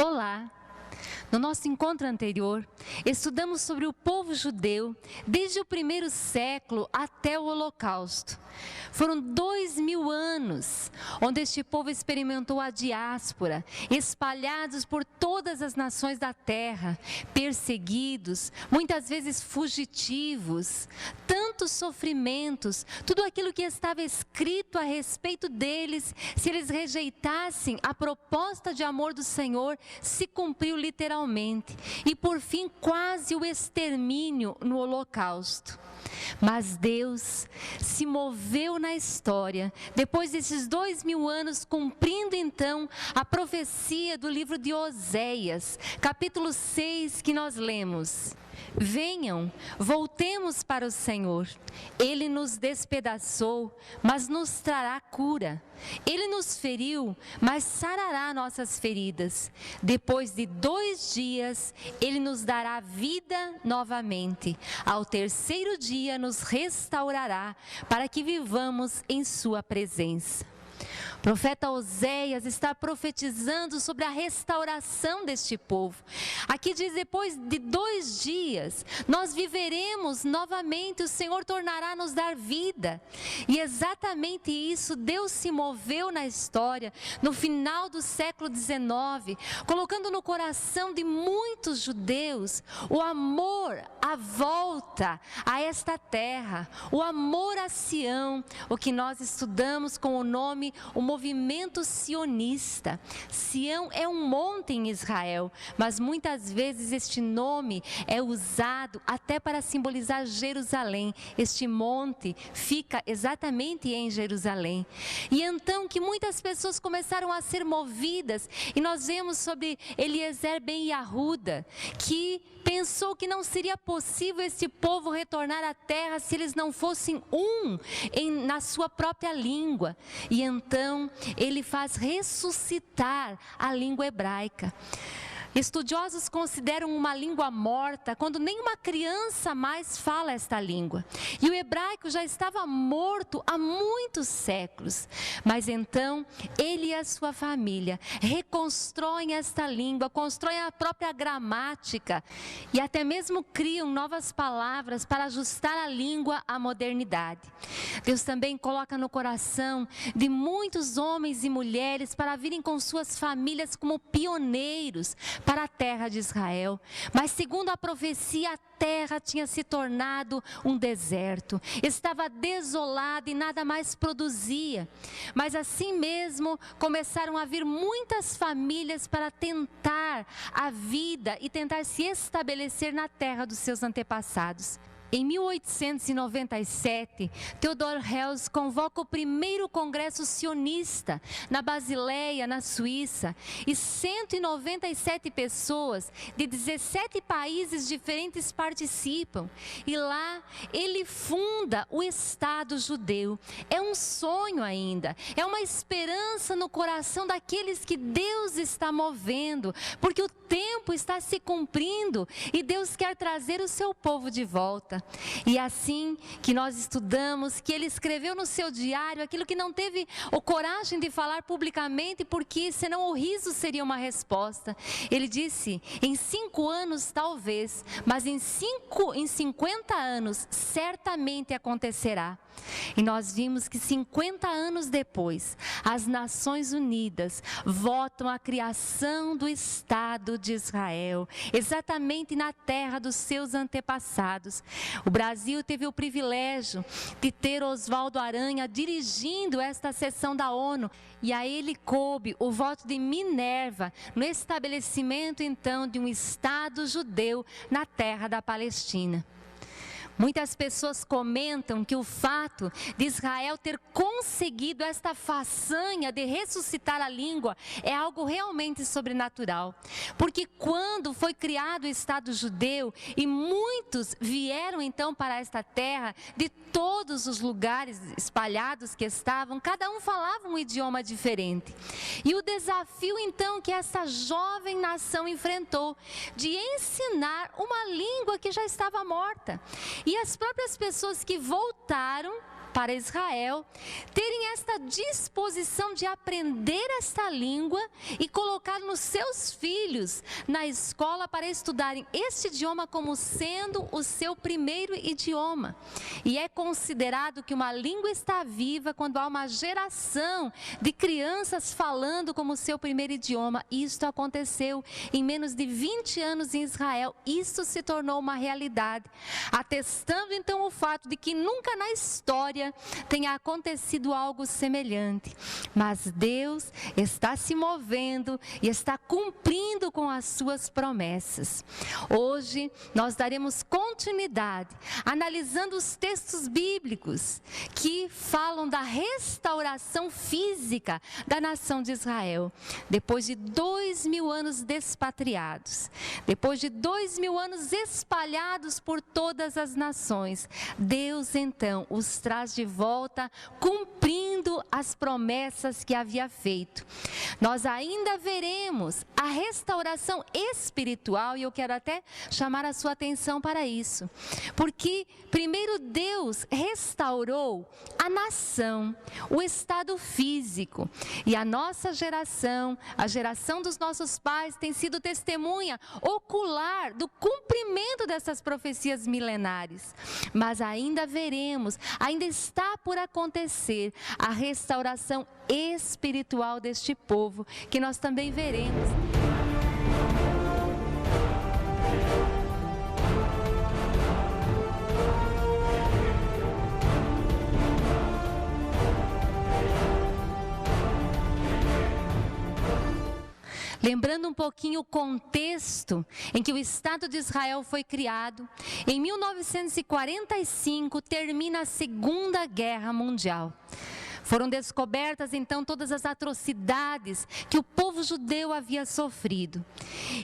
Olá! No nosso encontro anterior, estudamos sobre o povo judeu desde o primeiro século até o Holocausto. Foram 2000 anos onde este povo experimentou a diáspora, espalhados por todas as nações da terra, perseguidos, muitas vezes fugitivos, tantos sofrimentos, tudo aquilo que estava escrito a respeito deles, se eles rejeitassem a proposta de amor do Senhor, se cumpriu literalmente. E por fim, quase o extermínio no Holocausto. Mas Deus se moveu na história, depois desses 2000 anos, cumprindo então a profecia do livro de Oséias, capítulo 6, que nós lemos. Venham, voltemos para o Senhor. Ele nos despedaçou, mas nos trará cura. Ele nos feriu, mas sarará nossas feridas. Depois de 2 dias, Ele nos dará vida novamente. Ao terceiro dia nos restaurará, para que vivamos em sua presença. O profeta Oséias está profetizando sobre a restauração deste povo. Aqui diz, depois de 2 dias, nós viveremos novamente, o Senhor tornará a nos dar vida. E exatamente isso, Deus se moveu na história, no final do século XIX, colocando no coração de muitos judeus o amor à volta a esta terra, o amor a Sião, o que nós estudamos com o nome, o movimento sionista. Sião é um monte em Israel, mas muitas vezes este nome é usado até para simbolizar Jerusalém. Este monte fica exatamente em Jerusalém. E então que muitas pessoas começaram a ser movidas, e nós vemos sobre Eliezer ben Yahuda, que pensou que não seria possível este povo retornar à terra se eles não fossem na sua própria língua. E então ele faz ressuscitar a língua hebraica. Estudiosos consideram uma língua morta quando nenhuma criança mais fala esta língua. E o hebraico já estava morto há muitos séculos. Mas então, ele e a sua família reconstroem esta língua, constroem a própria gramática e até mesmo criam novas palavras para ajustar a língua à modernidade. Deus também coloca no coração de muitos homens e mulheres para virem com suas famílias como pioneiros para a terra de Israel. Mas segundo a profecia, a terra tinha se tornado um deserto, estava desolada e nada mais produzia. Mas assim mesmo começaram a vir muitas famílias para tentar a vida e tentar se estabelecer na terra dos seus antepassados. Em 1897, Theodor Herzl convoca o primeiro congresso sionista na Basileia, na Suíça, e 197 pessoas de 17 países diferentes participam. E lá ele funda o Estado judeu. É um sonho ainda, é uma esperança no coração daqueles que Deus está movendo, porque o tempo está se cumprindo e Deus quer trazer o seu povo de volta. E assim que nós estudamos, que ele escreveu no seu diário aquilo que não teve a coragem de falar publicamente, porque senão o riso seria uma resposta. Ele disse, em 5 anos talvez, mas em 50 anos certamente acontecerá. E nós vimos que 50 anos depois, as Nações Unidas votam a criação do Estado de Israel, exatamente na terra dos seus antepassados. O Brasil teve o privilégio de ter Oswaldo Aranha dirigindo esta sessão da ONU, e a ele coube o voto de Minerva no estabelecimento então de um Estado judeu na terra da Palestina. Muitas pessoas comentam que o fato de Israel ter conseguido esta façanha de ressuscitar a língua é algo realmente sobrenatural. Porque quando foi criado o Estado judeu e muitos vieram então para esta terra, de todos os lugares espalhados que estavam, cada um falava um idioma diferente. E o desafio então que essa jovem nação enfrentou, de ensinar uma língua que já estava morta. E as próprias pessoas que voltaram para Israel terem esta disposição de aprender esta língua e colocar nos seus filhos na escola para estudarem este idioma como sendo o seu primeiro idioma. E é considerado que uma língua está viva quando há uma geração de crianças falando como seu primeiro idioma. Isto aconteceu em menos de 20 anos em Israel. Isso se tornou uma realidade, atestando então o fato de que nunca na história tenha acontecido algo semelhante. Mas Deus está se movendo e está cumprindo com as suas promessas. Hoje nós daremos continuidade analisando os textos bíblicos que falam da restauração física da nação de Israel. Depois de 2000 anos despatriados, depois de 2000 anos espalhados por todas as nações, Deus então os traz de volta, cumprindo as promessas que havia feito. Nós ainda veremos a restauração espiritual e eu quero até chamar a sua atenção para isso, porque primeiro Deus restaurou a nação, o estado físico, e a nossa geração, a geração dos nossos pais tem sido testemunha ocular do cumprimento dessas profecias milenares. Mas ainda veremos, ainda está por acontecer a restauração espiritual deste povo, que nós também veremos. Lembrando um pouquinho o contexto em que o Estado de Israel foi criado, em 1945 termina a Segunda Guerra Mundial. Foram descobertas então todas as atrocidades que o povo judeu havia sofrido.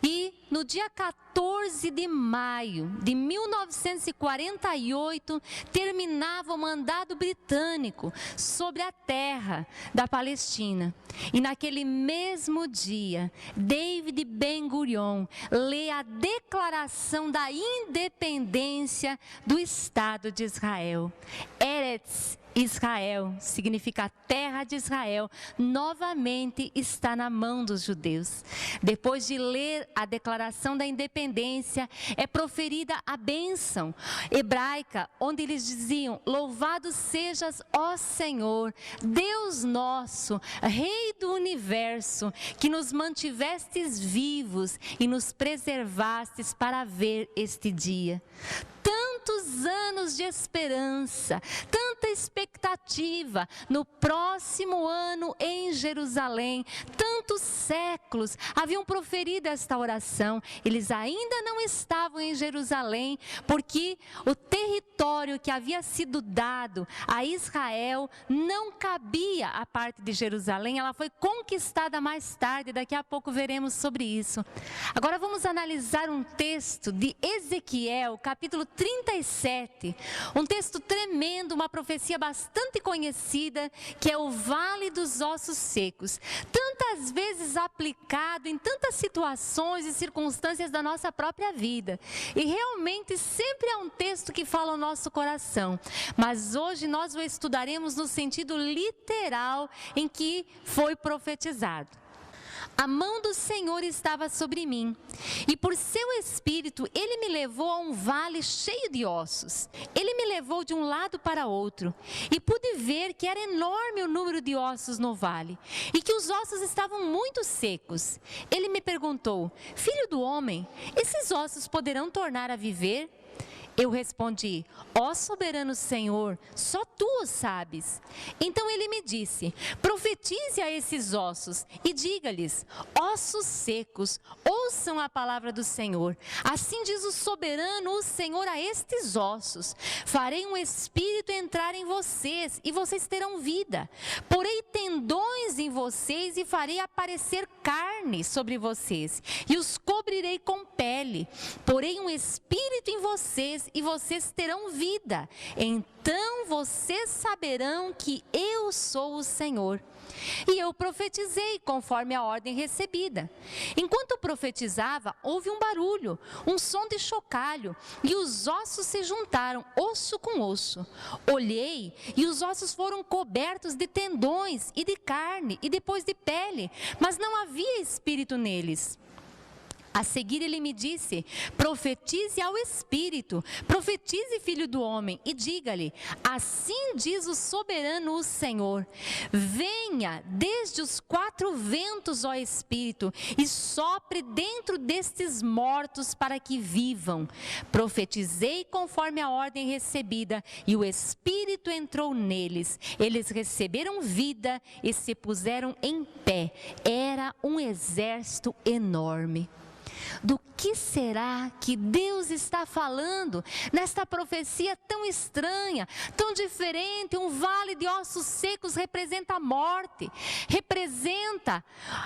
E no dia 14 de maio de 1948, terminava o mandado britânico sobre a terra da Palestina. E naquele mesmo dia, David Ben-Gurion lê a declaração da independência do Estado de Israel. Eretz Israel, significa terra de Israel, novamente está na mão dos judeus. Depois de ler a declaração da independência, é proferida a bênção hebraica, onde eles diziam: louvado sejas, ó Senhor, Deus nosso, Rei do universo, que nos mantivestes vivos e nos preservastes para ver este dia. Tantos anos de esperança, tanta expectativa no próximo ano em Jerusalém, tantos séculos haviam proferido esta oração. Eles ainda não estavam em Jerusalém, porque o território que havia sido dado a Israel não cabia à parte de Jerusalém, ela foi conquistada mais tarde, daqui a pouco veremos sobre isso. Agora vamos analisar um texto de Ezequiel, capítulo 37, um texto tremendo, uma profecia bastante conhecida, que é o Vale dos Ossos Secos, tantas vezes aplicado em tantas situações e circunstâncias da nossa própria vida, e realmente sempre é um texto que fala ao nosso coração, mas hoje nós o estudaremos no sentido literal em que foi profetizado. A mão do Senhor estava sobre mim, e por seu espírito ele me levou a um vale cheio de ossos. Ele me levou de um lado para outro, e pude ver que era enorme o número de ossos no vale, e que os ossos estavam muito secos. Ele me perguntou: filho do homem, esses ossos poderão tornar a viver? Eu respondi: ó soberano Senhor, só tu o sabes. Então ele me disse: profetize a esses ossos e diga-lhes: ossos secos, ouçam a palavra do Senhor. Assim diz o soberano, o Senhor, a estes ossos: farei um espírito entrar em vocês e vocês terão vida. Porei tendões em vocês e farei aparecer carne sobre vocês e os cobrirei com pele. Porei um espírito em vocês e vocês terão vida. Então vocês saberão que eu sou o Senhor. E eu profetizei conforme a ordem recebida. Enquanto profetizava, houve um barulho, um som de chocalho, e os ossos se juntaram, osso com osso. Olhei, e os ossos foram cobertos de tendões e de carne, e depois de pele, mas não havia espírito neles. A seguir ele me disse: profetize ao Espírito, profetize, filho do homem, e diga-lhe: assim diz o soberano, o Senhor, venha desde os 4 ventos, ó Espírito, e sopre dentro destes mortos para que vivam. Profetizei conforme a ordem recebida, e o Espírito entrou neles. Eles receberam vida e se puseram em pé. Era um exército enorme. Do que será que Deus está falando nesta profecia tão estranha, tão diferente? Um vale de ossos secos representa a morte, representa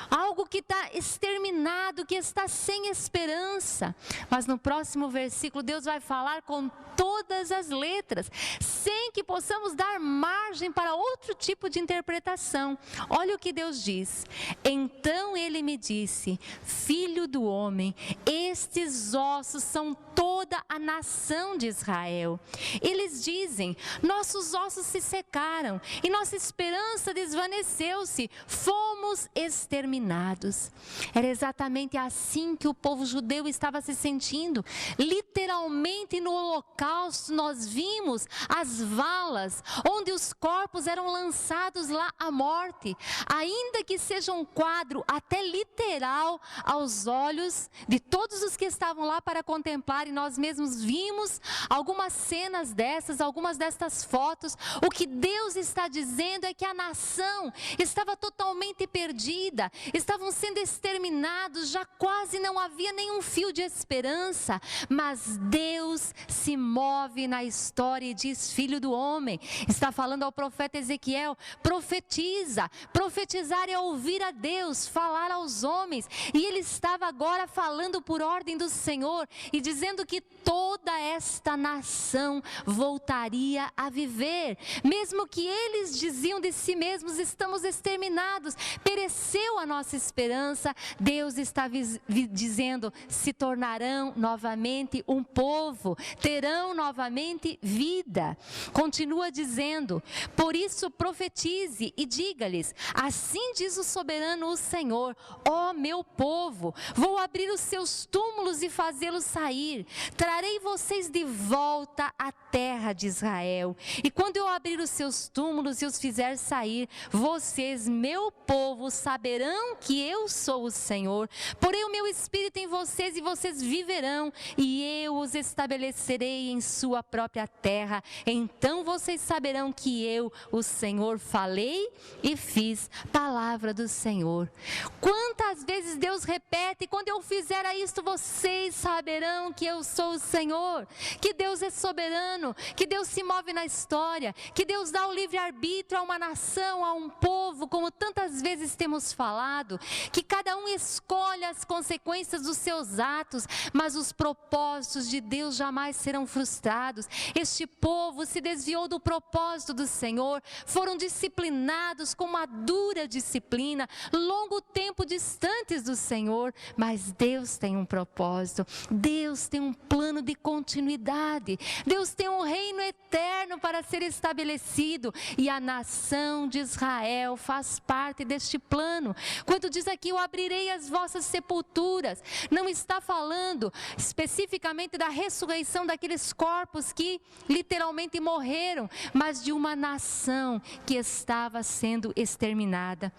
algo que está exterminado, que está sem esperança. Mas no próximo versículo Deus vai falar com todas as letras, sem que possamos dar margem para outro tipo de interpretação. Olha o que Deus diz: então ele me disse, filho do homem, estes ossos são toda a nação de Israel. Eles dizem: nossos ossos se secaram e nossa esperança desvaneceu-se, fomos exterminados. Era exatamente assim que o povo judeu estava se sentindo. Literalmente no holocausto nós vimos as valas onde os corpos eram lançados lá à morte. Ainda que seja um quadro até literal aos olhos de todos os que estavam lá para contemplar, e nós mesmos vimos algumas cenas dessas, algumas destas fotos, o que Deus está dizendo é que a nação estava totalmente perdida, estavam sendo exterminados, já quase não havia nenhum fio de esperança, mas Deus se move na história e diz: filho do homem, está falando ao profeta Ezequiel, profetiza. Profetizar é ouvir a Deus, falar aos homens, e ele estava agora falando por ordem do Senhor e dizendo que toda esta nação voltaria a viver, mesmo que eles diziam de si mesmos: estamos exterminados, pereceu a nossa esperança. Deus está dizendo: se tornarão novamente um povo, terão novamente vida. Continua dizendo: por isso profetize e diga-lhes: assim diz o soberano, o Senhor, ó meu povo, vou abrir os seus túmulos e fazê-los sair, trarei vocês de volta à terra de Israel, e quando eu abrir os seus túmulos e os fizer sair, vocês, meu povo, saberão que eu sou o Senhor. Porei o meu espírito em vocês e vocês viverão, e eu os estabelecerei em sua própria terra. Então vocês saberão que eu, o Senhor, falei e fiz. Palavra do Senhor. Quantas vezes Deus repete: quando eu fizer isto, vocês saberão que eu sou o Senhor, que Deus é soberano, que Deus se move na história, que Deus dá o livre-arbítrio a uma nação, a um povo, como tantas vezes temos falado, que cada um escolhe as consequências dos seus atos, mas os propósitos de Deus jamais serão frustrados. Este povo se desviou do propósito do Senhor, foram disciplinados com uma dura disciplina, longo tempo distantes do Senhor, mas Deus tem um propósito, Deus tem um plano de continuidade, Deus tem um reino eterno para ser estabelecido, e a nação de Israel faz parte deste plano. Quando diz aqui: eu abrirei as vossas sepulturas, não está falando especificamente da ressurreição daqueles corpos que literalmente morreram, mas de uma nação que estava sendo exterminada.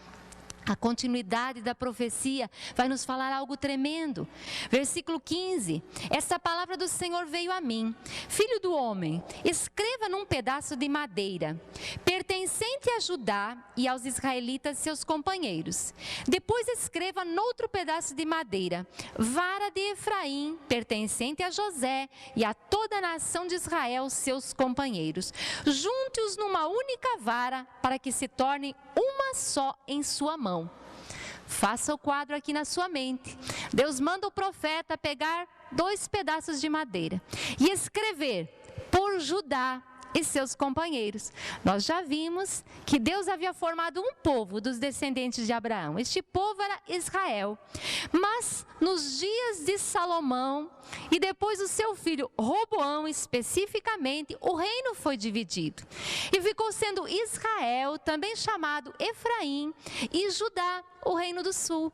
A continuidade da profecia vai nos falar algo tremendo. Versículo 15: essa palavra do Senhor veio a mim: filho do homem, escreva num pedaço de madeira, pertencente a Judá e aos israelitas seus companheiros. Depois escreva noutro pedaço de madeira, vara de Efraim, pertencente a José e a toda a nação de Israel seus companheiros. Junte-os numa única vara, para que se torne uma só em sua mão. Faça o quadro aqui na sua mente. Deus manda o profeta pegar 2 pedaços de madeira e escrever por Judá e seus companheiros. Nós já vimos que Deus havia formado um povo dos descendentes de Abraão. Este povo era Israel. Mas nos dias de Salomão e depois do seu filho Roboão especificamente, o reino foi dividido. E ficou sendo Israel, também chamado Efraim, e Judá, o reino do sul.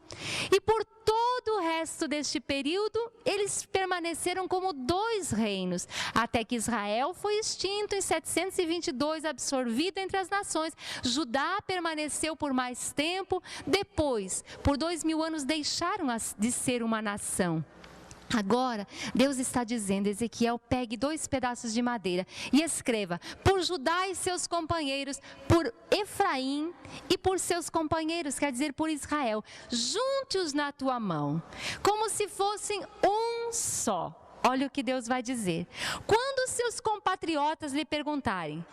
E por todo o resto deste período, eles permaneceram como dois reinos, até que Israel foi extinto em 722, absorvido entre as nações. Judá permaneceu por mais tempo, depois, por 2000 anos, deixaram de ser uma nação. Agora, Deus está dizendo, Ezequiel, pegue 2 pedaços de madeira e escreva, por Judá e seus companheiros, por Efraim e por seus companheiros, quer dizer, por Israel, junte-os na tua mão, como se fossem um só. Olha o que Deus vai dizer. Quando seus compatriotas lhe perguntarem,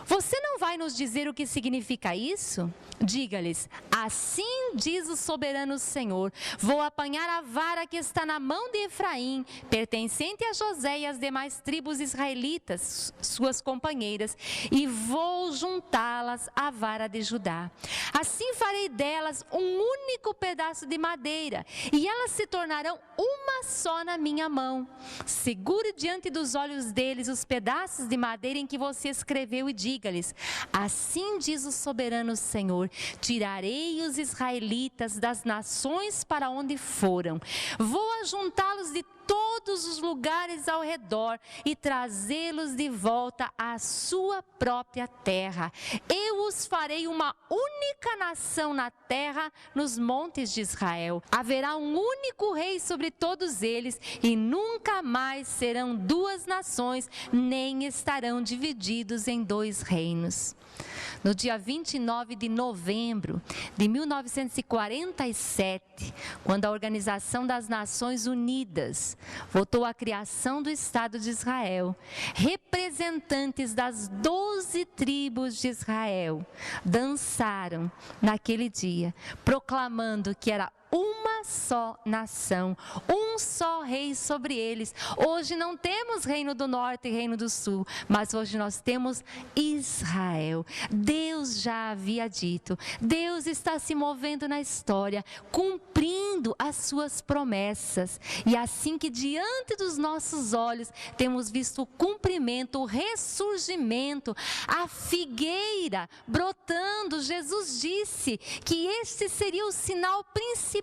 você não vai nos dizer o que significa isso? Diga-lhes, assim diz o soberano Senhor, vou apanhar a vara que está na mão de Efraim, pertencente a José e às demais tribos israelitas, suas companheiras, e vou juntá-las à vara de Judá. Assim farei delas um único pedaço de madeira, e elas se tornarão uma só na minha mão. Segure diante dos olhos deles os pedaços de madeira em que você escreveu e diga-lhes, assim diz o soberano Senhor, tirarei os israelitas das nações para onde foram, vou ajuntá-los de todos os lugares ao redor e trazê-los de volta à sua própria terra. Eu os farei uma única nação na terra, nos montes de Israel. Haverá um único rei sobre todos eles e nunca mais serão 2 nações, nem estarão divididos em 2 reinos. No dia 29 de novembro de 1947, quando a Organização das Nações Unidas votou a criação do Estado de Israel, representantes das 12 tribos de Israel dançaram naquele dia, proclamando que era uma só nação, um só rei sobre eles. Hoje não temos reino do norte e reino do sul, mas hoje nós temos Israel. Deus já havia dito, Deus está se movendo na história, cumprindo as suas promessas. E assim que diante dos nossos olhos temos visto o cumprimento, o ressurgimento, a figueira brotando. Jesus disse que este seria o sinal principal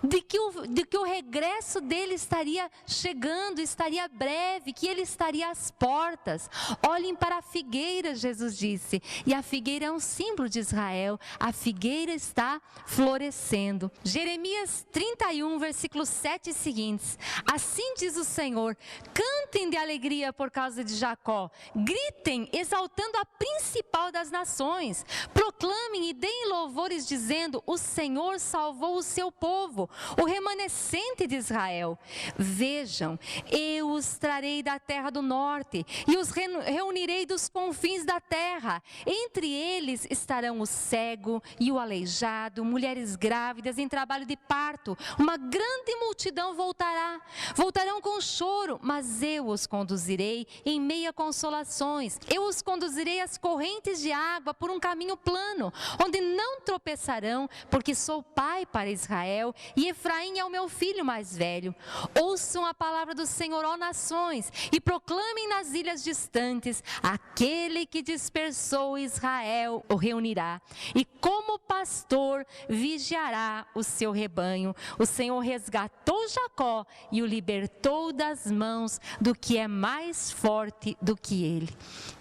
de que o regresso dele estaria chegando, estaria breve, que ele estaria às portas. Olhem para a figueira, Jesus disse, e a figueira é um símbolo de Israel, a figueira está florescendo. Jeremias 31, versículos 7 e seguintes, assim diz o Senhor, cantem de alegria por causa de Jacó, gritem exaltando a principal das nações, proclamem e deem louvores dizendo, o Senhor salvou o seu povo, o remanescente de Israel. Vejam, eu os trarei da terra do norte e os reunirei dos confins da terra. Entre eles estarão o cego e o aleijado, mulheres grávidas em trabalho de parto. Uma grande multidão voltarão com choro, mas eu os conduzirei em meio a consolações. Eu os conduzirei às correntes de água por um caminho plano, onde não tropeçarão, porque sou pai para Israel e Efraim é o meu filho mais velho. Ouçam a palavra do Senhor, ó nações, e proclamem nas ilhas distantes, aquele que dispersou Israel o reunirá, e como pastor vigiará o seu rebanho. O Senhor resgatou Jacó e o libertou das mãos do que é mais forte do que ele.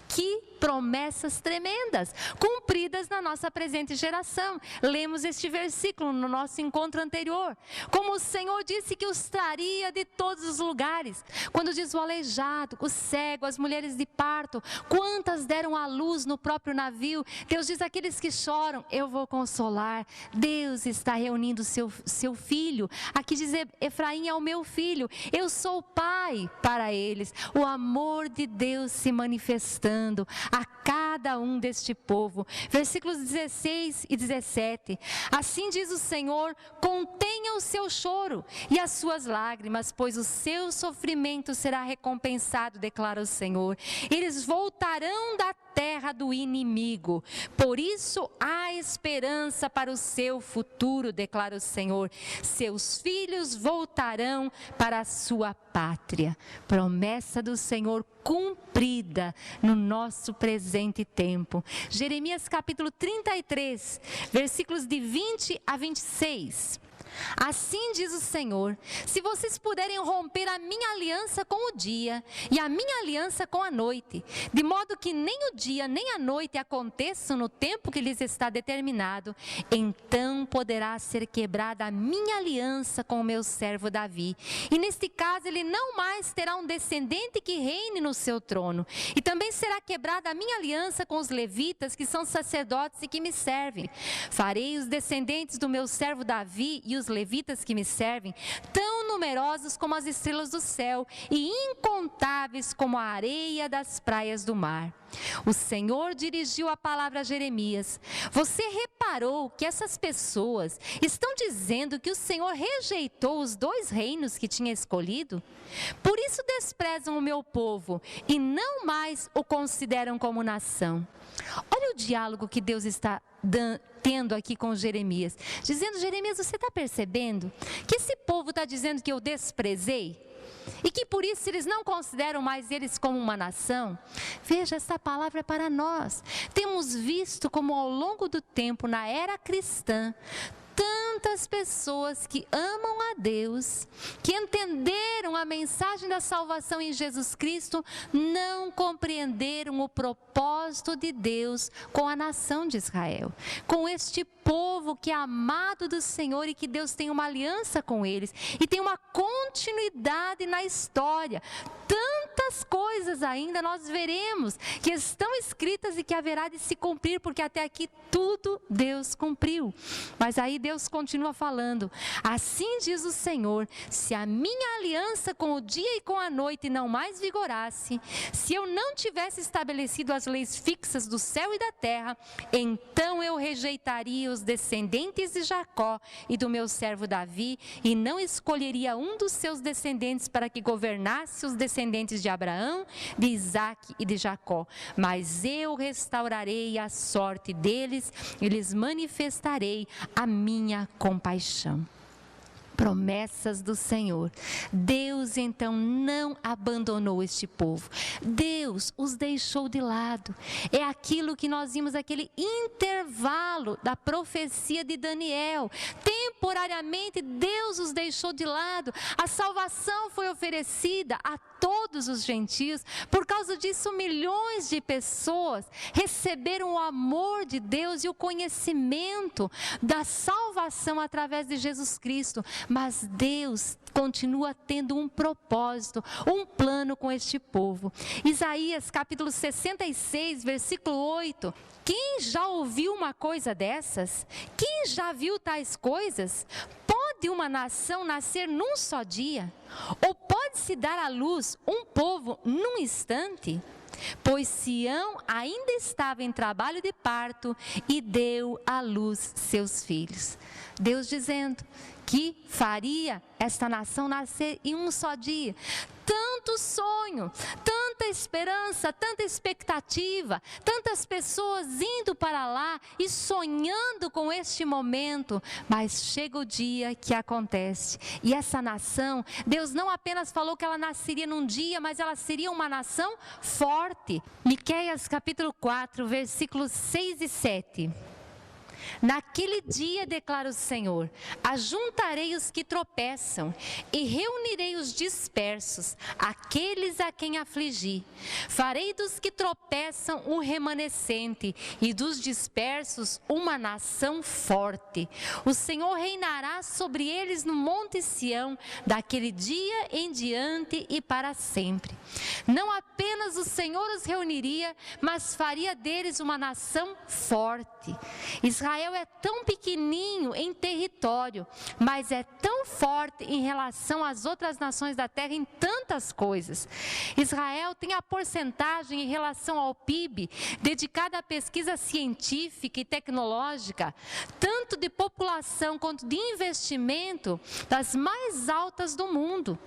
Que promessas tremendas, cumpridas na nossa presente geração. Lemos este versículo no nosso encontro anterior. Como o Senhor disse que os traria de todos os lugares. Quando diz o aleijado, o cego, as mulheres de parto, quantas deram à luz no próprio navio. Deus diz, aqueles que choram, eu vou consolar. Deus está reunindo seu filho. Aqui diz, Efraim é o meu filho, eu sou pai para eles. O amor de Deus se manifestando. A cada um deste povo. Versículos 16 e 17. Assim diz o Senhor: contenha o seu choro e as suas lágrimas, pois o seu sofrimento será recompensado, declara o Senhor. Eles voltarão da terra do inimigo. Por isso há esperança para o seu futuro, declara o Senhor. Seus filhos voltarão para a sua pátria. Promessa do Senhor cumprida no nosso presente tempo. Jeremias capítulo 33, versículos de 20 a 26. Assim diz o Senhor: se vocês puderem romper a minha aliança com o dia e a minha aliança com a noite, de modo que nem o dia nem a noite aconteçam no tempo que lhes está determinado, então poderá ser quebrada a minha aliança com o meu servo Davi. E neste caso ele não mais terá um descendente que reine no seu trono. E também será quebrada a minha aliança com os levitas, que são sacerdotes e que me servem. Farei os descendentes do meu servo Davi e os levitas que me servem tão numerosos como as estrelas do céu e incontáveis como a areia das praias do mar. O Senhor dirigiu a palavra a Jeremias: você reparou que essas pessoas estão dizendo que o Senhor rejeitou os 2 reinos que tinha escolhido? Por isso desprezam o meu povo e não mais o consideram como nação. Olha o diálogo que Deus está tendo aqui com Jeremias, dizendo: Jeremias, você está percebendo que esse povo está dizendo que eu desprezei? E que por isso eles não consideram mais eles como uma nação? Veja, essa palavra é para nós. Temos visto como ao longo do tempo, na era cristã, tantas pessoas que amam a Deus, que entenderam a mensagem da salvação em Jesus Cristo, não compreenderam o propósito de Deus com a nação de Israel, com este povo que é amado do Senhor e que Deus tem uma aliança com eles e tem uma continuidade na história. Tantas coisas ainda nós veremos que estão escritas e que haverá de se cumprir, porque até aqui tudo Deus cumpriu. Mas aí Deus continua falando: assim diz o Senhor, se a minha aliança com o dia e com a noite não mais vigorasse, se eu não tivesse estabelecido as leis fixas do céu e da terra, então eu rejeitaria os descendentes de Jacó e do meu servo Davi, e não escolheria um dos seus descendentes para que governasse os descendentes de Abraão, de Isaque e de Jacó. Mas eu restaurarei a sorte deles e lhes manifestarei a minha compaixão. Promessas do Senhor. Deus então não abandonou este povo. Deus os deixou de lado. É aquilo que nós vimos, aquele intervalo da profecia de Daniel. Temporariamente Deus os deixou de lado. A salvação foi oferecida a todos os gentios. Por causa disso, milhões de pessoas receberam o amor de Deus e o conhecimento da salvação através de Jesus Cristo. Mas Deus continua tendo um propósito, um plano com este povo. Isaías capítulo 66, versículo 8. Quem já ouviu uma coisa dessas? Quem já viu tais coisas? Pode uma nação nascer num só dia? Ou pode-se dar à luz um povo num instante? Pois Sião ainda estava em trabalho de parto e deu à luz seus filhos. Deus dizendo que faria esta nação nascer em um só dia. Tanto sonho, tanta esperança, tanta expectativa, tantas pessoas indo para lá e sonhando com este momento, mas chega o dia que acontece. E essa nação, Deus não apenas falou que ela nasceria num dia, mas ela seria uma nação forte. Miqueias capítulo 4, versículos 6 e 7. Naquele dia, declara o Senhor, ajuntarei os que tropeçam e reunirei os dispersos, aqueles a quem afligi. Farei dos que tropeçam um remanescente e dos dispersos uma nação forte. O Senhor reinará sobre eles no monte Sião, daquele dia em diante e para sempre. Não apenas o Senhor os reuniria, mas faria deles uma nação forte. Israel Israel é tão pequenininho em território, mas é tão forte em relação às outras nações da terra em tantas coisas. Israel tem a porcentagem em relação ao PIB dedicada à pesquisa científica e tecnológica, tanto de população quanto de investimento, das mais altas do mundo.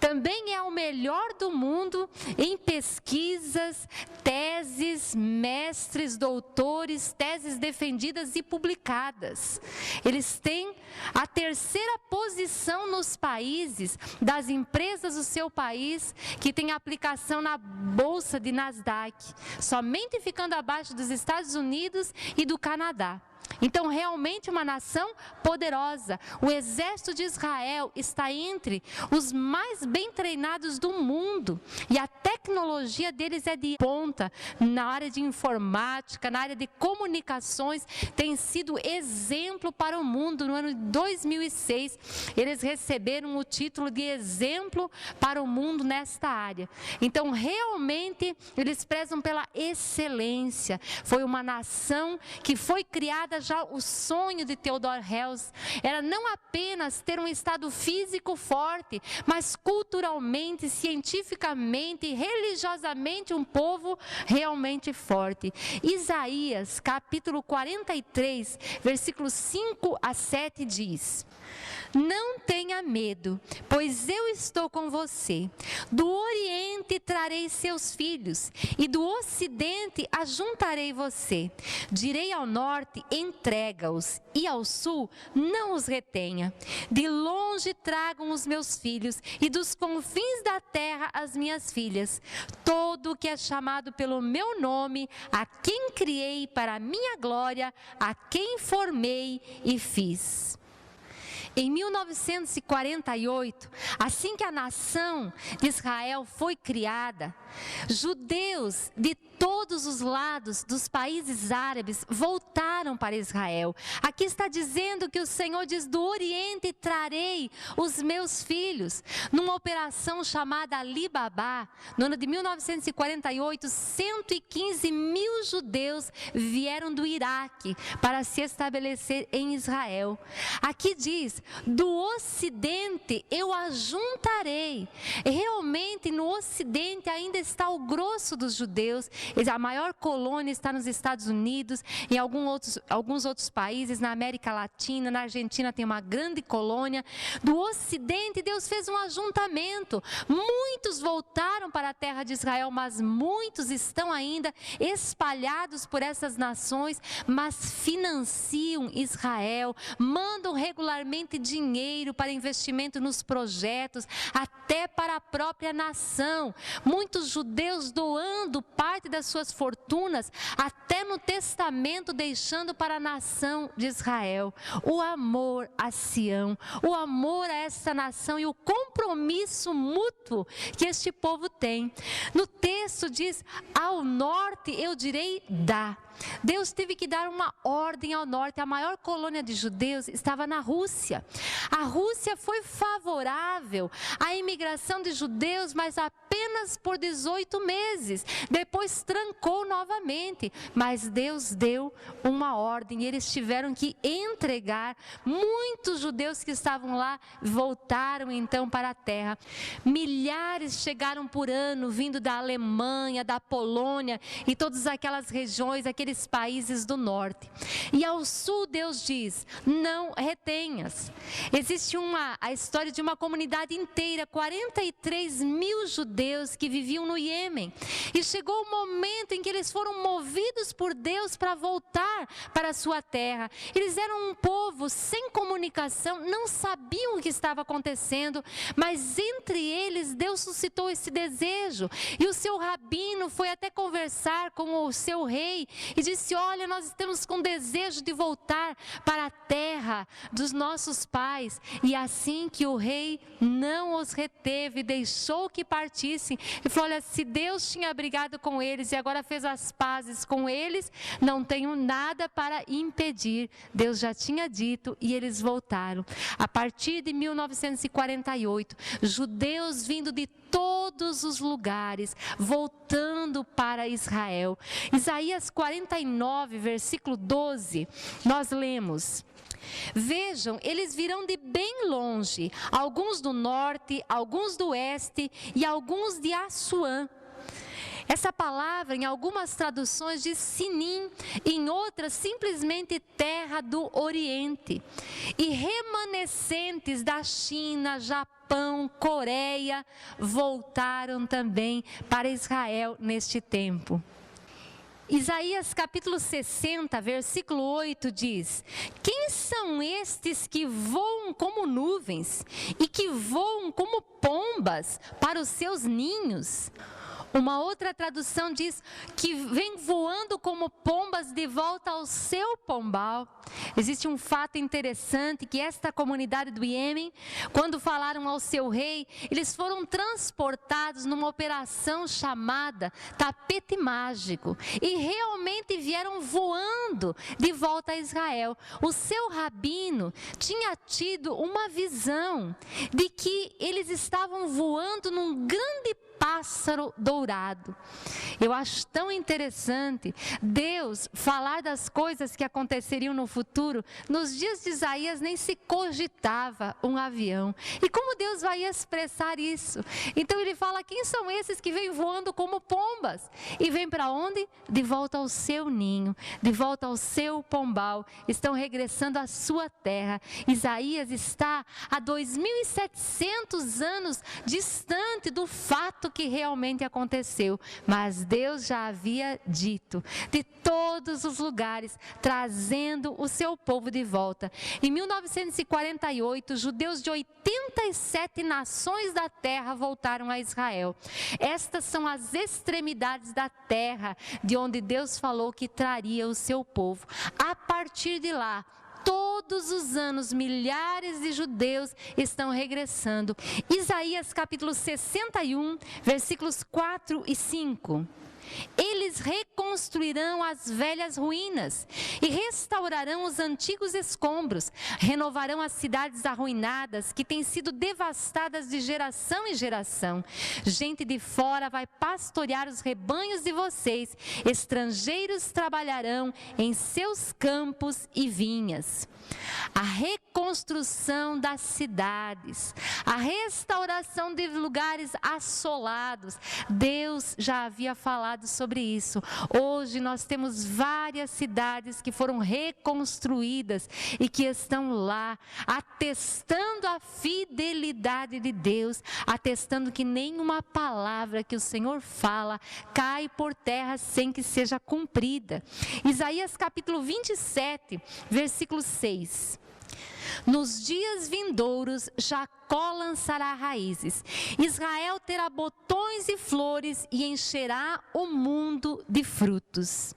Também é o melhor do mundo em pesquisas, teses, mestres, doutores, teses defendidas e publicadas. Eles têm a terceira posição nos países das empresas do seu país que tem aplicação na Bolsa de Nasdaq, somente ficando abaixo dos Estados Unidos e do Canadá. Então, realmente uma nação poderosa. O exército de Israel está entre os mais bem treinados do mundo. E a tecnologia deles é de ponta. Na área de informática, na área de comunicações, tem sido exemplo para o mundo. No ano de 2006, eles receberam o título de exemplo para o mundo nesta área. Então, realmente, eles prezam pela excelência. Foi uma nação que foi criada já. O sonho de Theodor Herzl era não apenas ter um estado físico forte, mas culturalmente, cientificamente e religiosamente um povo realmente forte. Isaías, capítulo 43, versículos 5 a 7 diz: Não tenha medo, pois eu estou com você. Do Oriente trarei seus filhos, e do Ocidente ajuntarei você. Direi ao Norte, entrega-os, e ao Sul, não os retenha. De longe tragam os meus filhos, e dos confins da terra as minhas filhas. Todo o que é chamado pelo meu nome, a quem criei para a minha glória, a quem formei e fiz. Em 1948, assim que a nação de Israel foi criada, judeus de todos os lados dos países árabes voltaram para Israel. Aqui está dizendo que o Senhor diz: do Oriente trarei os meus filhos. Numa operação chamada Ali Babá, no ano de 1948, 115 mil judeus vieram do Iraque para se estabelecer em Israel. Aqui diz: do Ocidente eu ajuntarei. Realmente no Ocidente ainda está o grosso dos judeus. A maior colônia está nos Estados Unidos, em alguns outros países, na América Latina, na Argentina tem uma grande colônia. Do Ocidente Deus fez um ajuntamento. Muitos voltaram para a terra de Israel, mas muitos estão ainda espalhados por essas nações, mas financiam Israel, mandam regularmente dinheiro para investimento nos projetos, até para a própria nação. Muitos judeus doando parte das suas fortunas, até no testamento deixando para a nação de Israel. O amor a Sião, o amor a essa nação e o compromisso mútuo que este povo tem. No texto diz: ao norte eu direi dá. Deus teve que dar uma ordem ao norte. A maior colônia de judeus estava na Rússia. A Rússia foi favorável à imigração de judeus, mas apenas por 18 meses. Depois trancou novamente. Mas Deus deu uma ordem e eles tiveram que entregar. Muitos judeus que estavam lá voltaram então para a terra. Milhares chegaram por ano vindo da Alemanha, da Polônia e todas aquelas regiões, aqueles países do norte. E ao sul Deus diz: não retenhas. Existe a história de uma comunidade inteira, 43 mil judeus que viviam no Iêmen. E chegou o momento em que eles foram movidos por Deus para voltar para a sua terra. Eles eram um povo sem comunicação, não sabiam o que estava acontecendo, mas entre eles Deus suscitou esse desejo. E o seu rabino foi até conversar com o seu rei e disse: olha, nós estamos com desejo de voltar para a terra dos nossos pais. E assim que o rei não os reteve, deixou que partissem, e falou: olha, se Deus tinha brigado com eles e agora fez as pazes com eles, não tenho nada para impedir. Deus já tinha dito e eles voltaram. A partir de 1948, judeus vindo de todo todos os lugares, voltando para Israel. Isaías 49, versículo 12, nós lemos: vejam, eles virão de bem longe, alguns do norte, alguns do oeste e alguns de Assuã. Essa palavra, em algumas traduções, diz Sinim, em outras, simplesmente terra do Oriente. E remanescentes da China, Japão, Coreia, voltaram também para Israel neste tempo. Isaías capítulo 60, versículo 8 diz: quem são estes que voam como nuvens e que voam como pombas para os seus ninhos? Uma outra tradução diz que vem voando como pombas de volta ao seu pombal. Existe um fato interessante, que esta comunidade do Iêmen, quando falaram ao seu rei, eles foram transportados numa operação chamada tapete mágico. E realmente vieram voando de volta a Israel. O seu rabino tinha tido uma visão de que eles estavam voando num grande pássaro dourado. Eu acho tão interessante Deus falar das coisas que aconteceriam no futuro. Nos dias de Isaías nem se cogitava um avião. E como Deus vai expressar isso? Então ele fala: quem são esses que vêm voando como pombas? E vêm para onde? De volta ao seu ninho, de volta ao seu pombal. Estão regressando à sua terra. Isaías está a 2.700 anos distante do fato que realmente aconteceu, mas Deus já havia dito, de todos os lugares, trazendo o seu povo de volta. Em 1948, judeus de 87 nações da terra voltaram a Israel. Estas são as extremidades da terra, de onde Deus falou que traria o seu povo. A partir de lá, todos os anos, milhares de judeus estão regressando. Isaías capítulo 61, versículos 4 e 5. Eles reconstruirão as velhas ruínas e restaurarão os antigos escombros, renovarão as cidades arruinadas que têm sido devastadas de geração em geração. Gente de fora vai pastorear os rebanhos de vocês, estrangeiros trabalharão em seus campos e vinhas. A reconstrução das cidades, a restauração de lugares assolados, Deus já havia falado sobre isso. Hoje nós temos várias cidades que foram reconstruídas e que estão lá, atestando a fidelidade de Deus, atestando que nenhuma palavra que o Senhor fala cai por terra sem que seja cumprida. Isaías capítulo 27, versículo 6. Nos dias vindouros, Jacó lançará raízes, Israel terá botões e flores e encherá o mundo de frutos.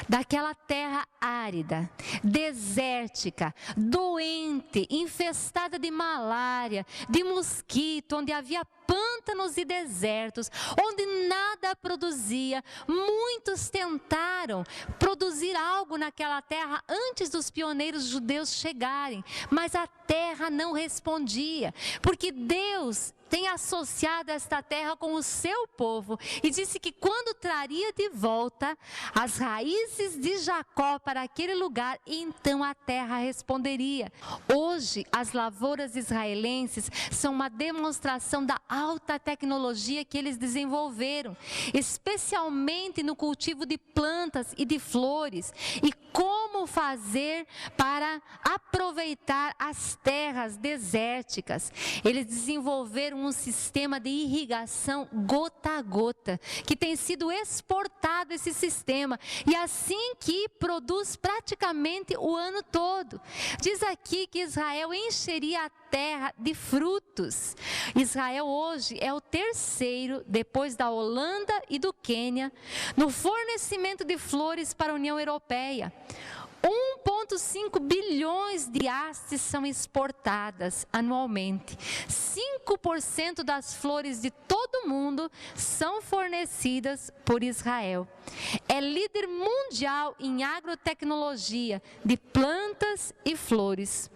Daquela terra árida, desértica, doente, infestada de malária, de mosquito, onde havia pântanos e desertos, onde nada produzia. Muitos tentaram produzir algo naquela terra antes dos pioneiros judeus chegarem, mas a terra não respondia, porque Deus tem associado esta terra com o seu povo e disse que quando traria de volta as raízes de Jacó para aquele lugar, então a terra responderia. Hoje, as lavouras israelenses são uma demonstração da alta tecnologia que eles desenvolveram, especialmente no cultivo de plantas e de flores, e como fazer para aproveitar as terras desérticas. Eles desenvolveram um sistema de irrigação gota a gota, que tem sido exportado esse sistema, e assim que produz praticamente o ano todo. Diz aqui que Israel encheria a terra de frutos. Israel hoje é o terceiro, depois da Holanda e do Quênia, no fornecimento de flores para a União Europeia. 1,5 bilhões de hastes são exportadas anualmente. 5% das flores de todo o mundo são fornecidas por Israel. É líder mundial em agrotecnologia de plantas e flores.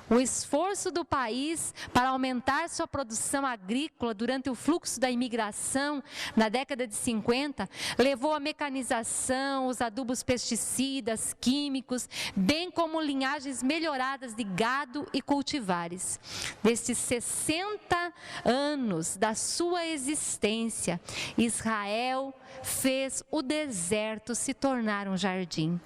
O esforço do país para aumentar sua produção agrícola durante o fluxo da imigração na década de 50 levou à mecanização, os adubos pesticidas, químicos, bem como linhagens melhoradas de gado e cultivares. Destes 60 anos da sua existência, Israel fez o deserto se tornar um jardim.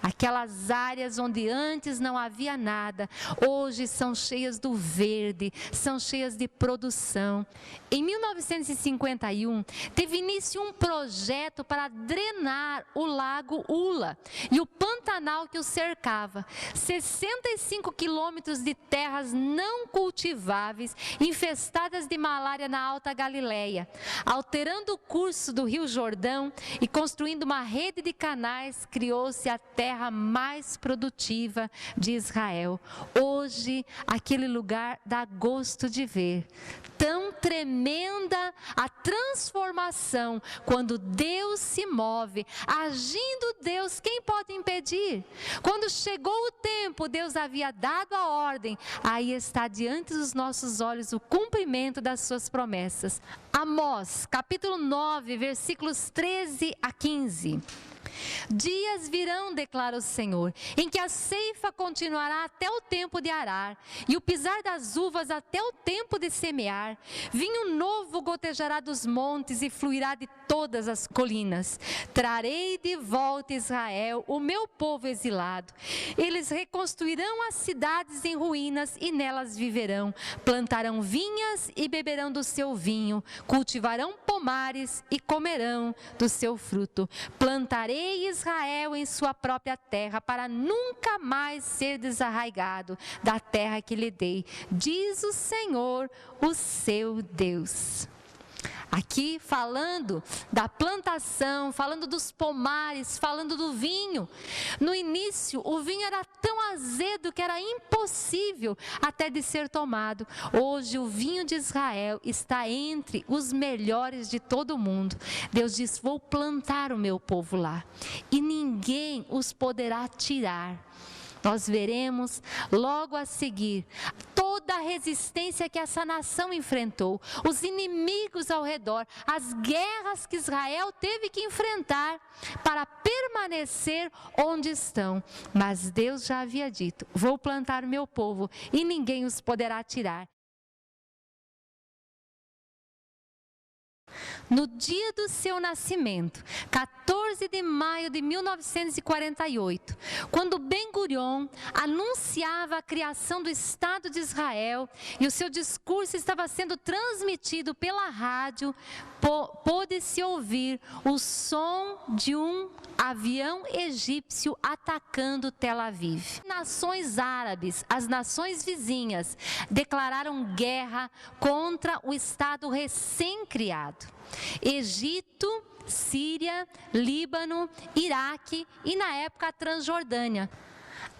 Aquelas áreas onde antes não havia nada, hoje são cheias do verde, são cheias de produção. Em 1951, teve início um projeto para drenar o lago Ula e o Pantanal que o cercava. 65 quilômetros de terras não cultiváveis, infestadas de malária na Alta Galileia, alterando o curso do Rio Jordão e construindo uma rede de canais, criou-se a terra mais produtiva de Israel. Hoje, aquele lugar dá gosto de ver. Tão tremenda a transformação quando Deus se move. Agindo Deus, quem pode impedir? Quando chegou o tempo, Deus havia dado a ordem. Aí está diante dos nossos olhos o cumprimento das suas promessas. Amós, capítulo 9, versículos 13 a 15. Dias virão, declara o Senhor, em que a ceifa continuará até o tempo de arar, e o pisar das uvas até o tempo de semear. Vinho novo gotejará dos montes e fluirá de todas as colinas. Trarei de volta Israel, o meu povo exilado. Eles reconstruirão as cidades em ruínas e nelas viverão. Plantarão vinhas e beberão do seu vinho. Cultivarão pomares e comerão do seu fruto. Plantarei Israel em sua própria terra, para nunca mais ser desarraigado da terra que lhe dei, diz o Senhor, o seu Deus. Aqui falando da plantação, falando dos pomares, falando do vinho. No início, o vinho era tão azedo que era impossível até de ser tomado. Hoje, o vinho de Israel está entre os melhores de todo o mundo. Deus diz: vou plantar o meu povo lá, e ninguém os poderá tirar. Nós veremos logo a seguir toda a resistência que essa nação enfrentou, os inimigos ao redor, as guerras que Israel teve que enfrentar para permanecer onde estão. Mas Deus já havia dito: vou plantar o meu povo e ninguém os poderá tirar. No dia do seu nascimento, 14 de maio de 1948, quando Ben-Gurion anunciava a criação do Estado de Israel e o seu discurso estava sendo transmitido pela rádio, pôde-se ouvir o som de um avião egípcio atacando Tel Aviv. Nações árabes, as nações vizinhas, declararam guerra contra o Estado recém-criado. Egito, Síria, Líbano, Iraque e, na época, a Transjordânia.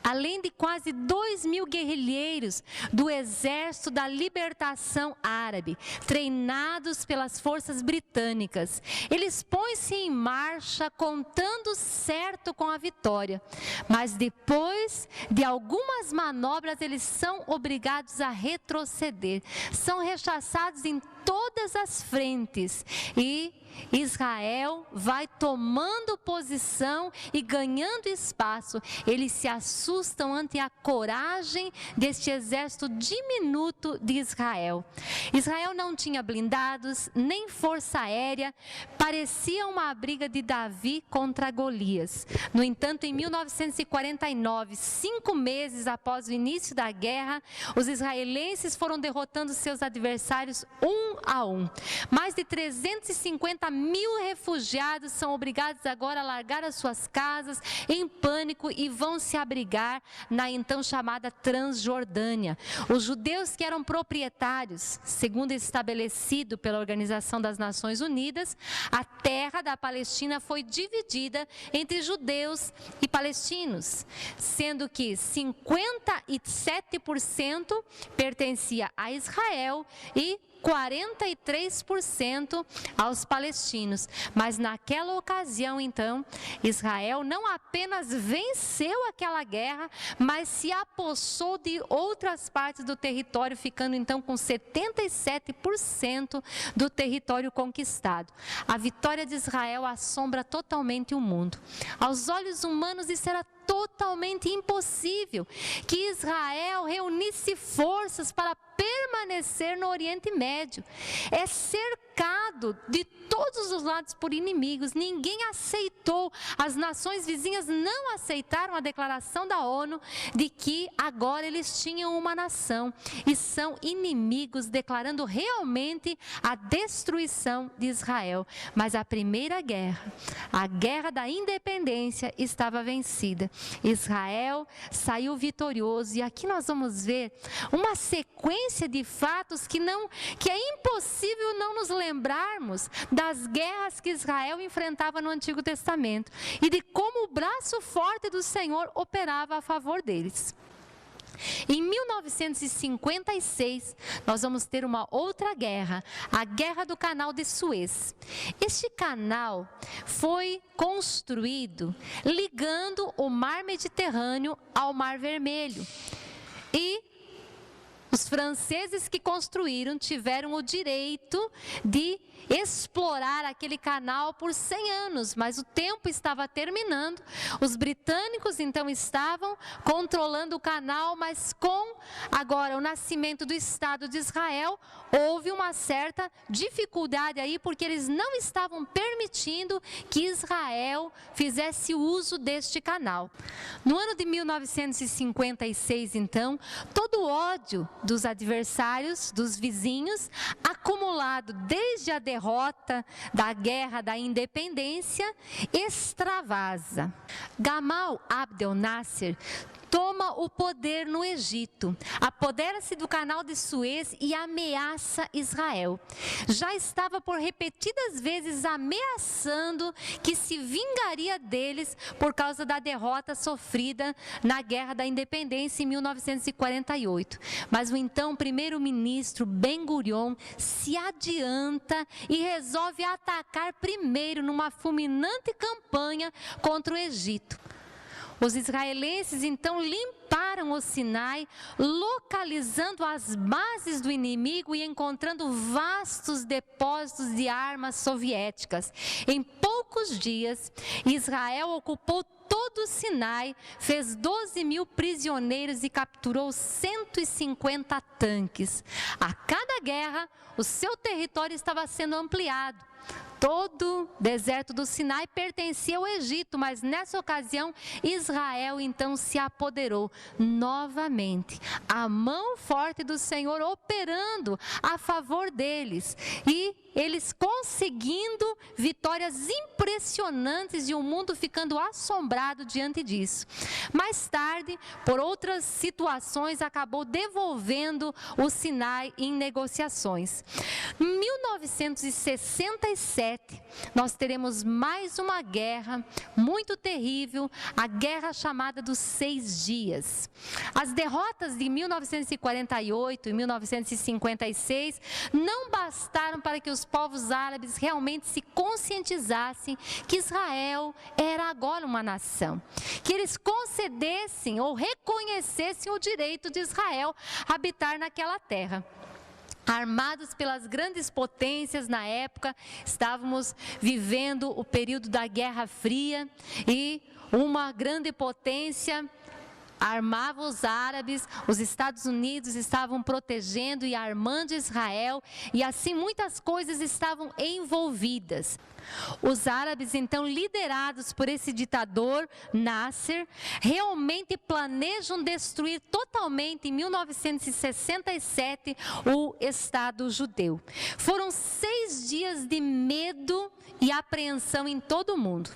Além de quase 2.000 guerrilheiros do Exército da Libertação Árabe, treinados pelas forças britânicas. Eles põem-se em marcha contando certo com a vitória, mas depois de algumas manobras eles são obrigados a retroceder, são rechaçados em todas as frentes e Israel vai tomando posição e ganhando espaço. Eles se assustam ante a coragem deste exército diminuto de Israel. Israel não tinha blindados, nem força aérea, parecia uma briga de Davi contra Golias. No entanto, em 1949, 5 meses após o início da guerra, os israelenses foram derrotando seus adversários um a um. Mais de 350 mil refugiados são obrigados agora a largar as suas casas em pânico e vão se abrigar na então chamada Transjordânia. Os judeus que eram proprietários, segundo estabelecido pela Organização das Nações Unidas, a terra da Palestina foi dividida entre judeus e palestinos, sendo que 57% pertencia a Israel e 43% aos palestinos. Mas naquela ocasião, então, Israel não apenas venceu aquela guerra, mas se apossou de outras partes do território, ficando então com 77% do território conquistado. A vitória de Israel assombra totalmente o mundo. Aos olhos humanos, isso era totalmente impossível, que Israel reunisse forças para permanecer no Oriente Médio. É cercado de todos os lados por inimigos. Ninguém aceitou, as nações vizinhas não aceitaram a declaração da ONU de que agora eles tinham uma nação e são inimigos, declarando realmente a destruição de Israel. Mas a primeira guerra, a guerra da independência, estava vencida. Israel saiu vitorioso, e aqui nós vamos ver uma sequência de fatos que é impossível não nos lembrarmos das guerras que Israel enfrentava no Antigo Testamento e de como o braço forte do Senhor operava a favor deles. Em 1956, nós vamos ter uma outra guerra, a Guerra do Canal de Suez. Este canal foi construído ligando o Mar Mediterrâneo ao Mar Vermelho. E os franceses que construíram tiveram o direito de explorar aquele canal por 100 anos, mas o tempo estava terminando. Os britânicos então estavam controlando o canal, mas com agora o nascimento do Estado de Israel, houve uma certa dificuldade aí, porque eles não estavam permitindo que Israel fizesse uso deste canal. No ano de 1956, então, todo o ódio dos adversários, dos vizinhos, acumulado desde a derrota da Guerra da Independência, extravasa. Gamal Abdel Nasser toma o poder no Egito, apodera-se do canal de Suez e ameaça Israel. Já estava por repetidas vezes ameaçando que se vingaria deles por causa da derrota sofrida na Guerra da Independência em 1948. Mas o então primeiro-ministro Ben-Gurion se adianta e resolve atacar primeiro numa fulminante campanha contra o Egito. Os israelenses então limparam o Sinai, localizando as bases do inimigo e encontrando vastos depósitos de armas soviéticas. Em poucos dias, Israel ocupou todo o Sinai, fez 12 mil prisioneiros e capturou 150 tanques. A cada guerra, o seu território estava sendo ampliado. Todo o deserto do Sinai pertencia ao Egito, mas nessa ocasião Israel então se apoderou novamente. A mão forte do Senhor operando a favor deles e eles conseguindo vitórias impressionantes e o mundo ficando assombrado diante disso. Mais tarde, por outras situações, acabou devolvendo o Sinai em negociações. Em 1967, nós teremos mais uma guerra muito terrível, a guerra chamada dos 6 dias. As derrotas de 1948 e 1956 não bastaram para que os povos árabes realmente se conscientizassem que Israel era agora uma nação, que eles concedessem ou reconhecessem o direito de Israel habitar naquela terra. Armados pelas grandes potências na época, estávamos vivendo o período da Guerra Fria e uma grande potência armava os árabes, os Estados Unidos estavam protegendo e armando Israel, e assim muitas coisas estavam envolvidas. Os árabes, então, liderados por esse ditador, Nasser, realmente planejam destruir totalmente, em 1967, o Estado judeu. Foram 6 dias de medo e apreensão em todo o mundo.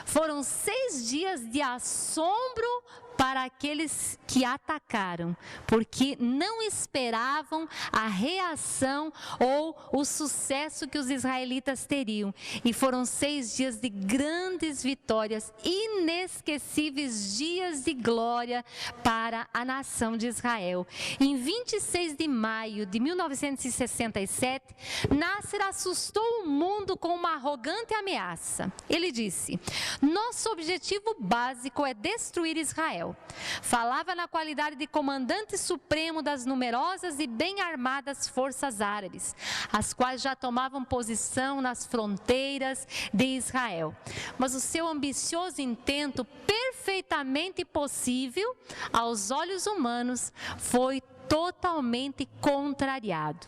Foram 6 dias de assombro para aqueles que atacaram, porque não esperavam a reação ou o sucesso que os israelitas teriam. E foram 6 dias de grandes vitórias, inesquecíveis dias de glória para a nação de Israel. Em 26 de maio de 1967, Nasser assustou o mundo com uma arrogante ameaça. Ele disse: nosso objetivo básico é destruir Israel. Falava na qualidade de comandante supremo das numerosas e bem armadas forças árabes, as quais já tomavam posição nas fronteiras de Israel. Mas o seu ambicioso intento, perfeitamente possível aos olhos humanos, foi totalmente contrariado.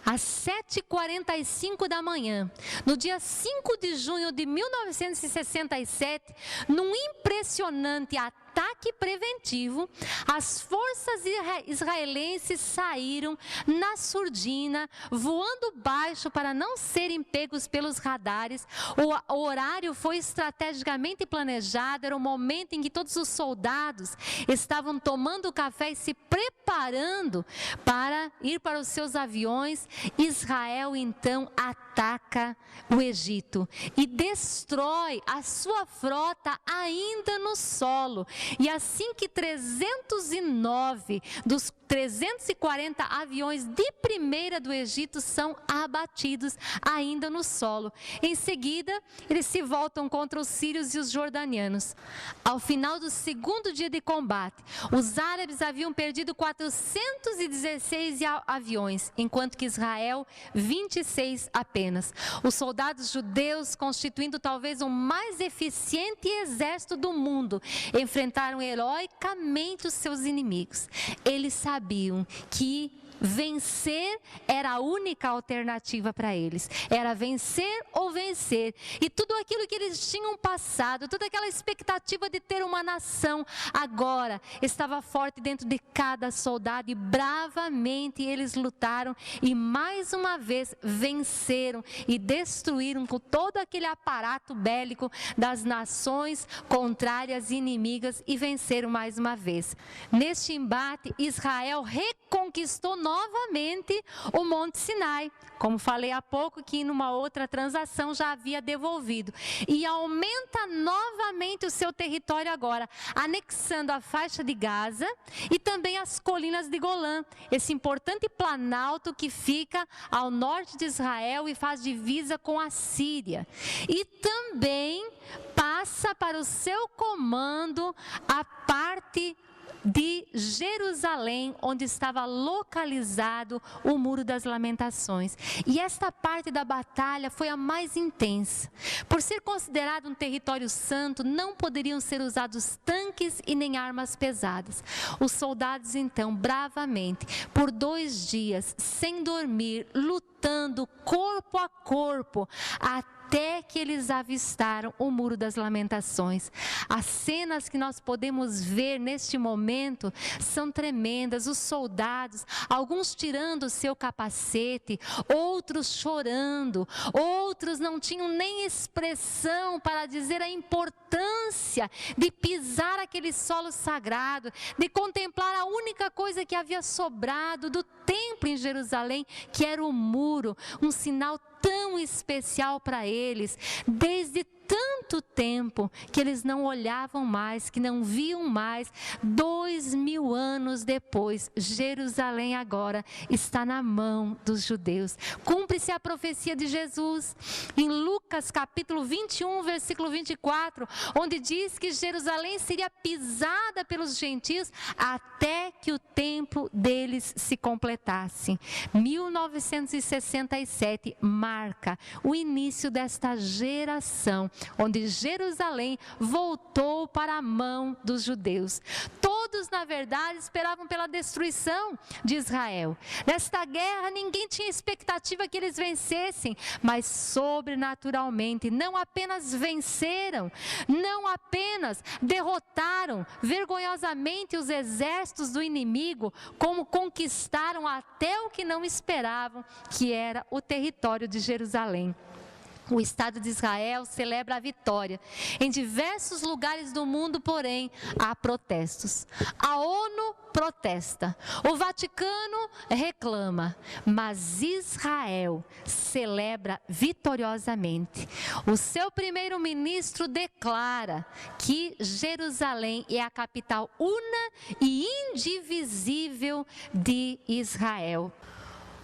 Às 7h45 da manhã, no dia 5 de junho de 1967, num impressionante ataque preventivo, as forças israelenses saíram na surdina, voando baixo para não serem pegos pelos radares. O horário foi estrategicamente planejado, era o momento em que todos os soldados estavam tomando café e se preparando para ir para os seus aviões. Israel então ataca o Egito e destrói a sua frota ainda no solo. E assim que 309 dos 340 aviões de primeira do Egito são abatidos ainda no solo. Em seguida, eles se voltam contra os sírios e os jordanianos. Ao final do segundo dia de combate, os árabes haviam perdido 416 aviões, enquanto que Israel, 26 apenas. Os soldados judeus, constituindo talvez o mais eficiente exército do mundo, enfrentaram heroicamente os seus inimigos. Eles sabiam que vencer era a única alternativa para eles. Era vencer ou vencer. E tudo aquilo que eles tinham passado, toda aquela expectativa de ter uma nação, agora estava forte dentro de cada soldado. E bravamente eles lutaram e mais uma vez venceram e destruíram com todo aquele aparato bélico das nações contrárias e inimigas e venceram mais uma vez. Neste embate, Israel reconquistou novamente o Monte Sinai, como falei há pouco que numa outra transação já havia devolvido, e aumenta novamente o seu território agora, anexando a faixa de Gaza e também as colinas de Golã, esse importante planalto que fica ao norte de Israel e faz divisa com a Síria, e também passa para o seu comando a parte de Jerusalém, onde estava localizado o Muro das Lamentações. E esta parte da batalha foi a mais intensa. Por ser considerado um território santo, não poderiam ser usados tanques e nem armas pesadas. Os soldados, então, bravamente, por 2 dias, sem dormir, lutando corpo a corpo, até que eles avistaram o Muro das Lamentações. As cenas que nós podemos ver neste momento são tremendas. Os soldados, alguns tirando o seu capacete, outros chorando, outros não tinham nem expressão para dizer a importância de pisar aquele solo sagrado, de contemplar a única coisa que havia sobrado do templo em Jerusalém, que era o muro, um sinal tão especial para eles, desde tanto tempo que eles não olhavam mais, que não viam mais. 2000 anos depois, Jerusalém agora está na mão dos judeus. Cumpre-se a profecia de Jesus em Lucas capítulo 21, versículo 24, onde diz que Jerusalém seria pisada pelos gentios até que o tempo deles se completasse. 1967 marca o início desta geração, onde Jerusalém voltou para a mão dos judeus. Todos, na verdade, esperavam pela destruição de Israel. Nesta guerra, ninguém tinha expectativa que eles vencessem, mas sobrenaturalmente, não apenas venceram, não apenas derrotaram vergonhosamente os exércitos do inimigo, como conquistaram até o que não esperavam, que era o território de Jerusalém. O Estado de Israel celebra a vitória. Em diversos lugares do mundo, porém, há protestos. A ONU protesta, o Vaticano reclama, mas Israel celebra vitoriosamente. O seu primeiro-ministro declara que Jerusalém é a capital una e indivisível de Israel.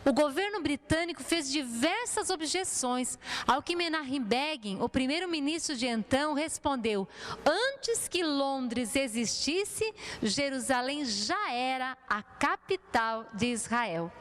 O governo britânico fez diversas objeções, ao que Menachem Begin, o primeiro-ministro de então, respondeu: antes que Londres existisse, Jerusalém já era a capital de Israel.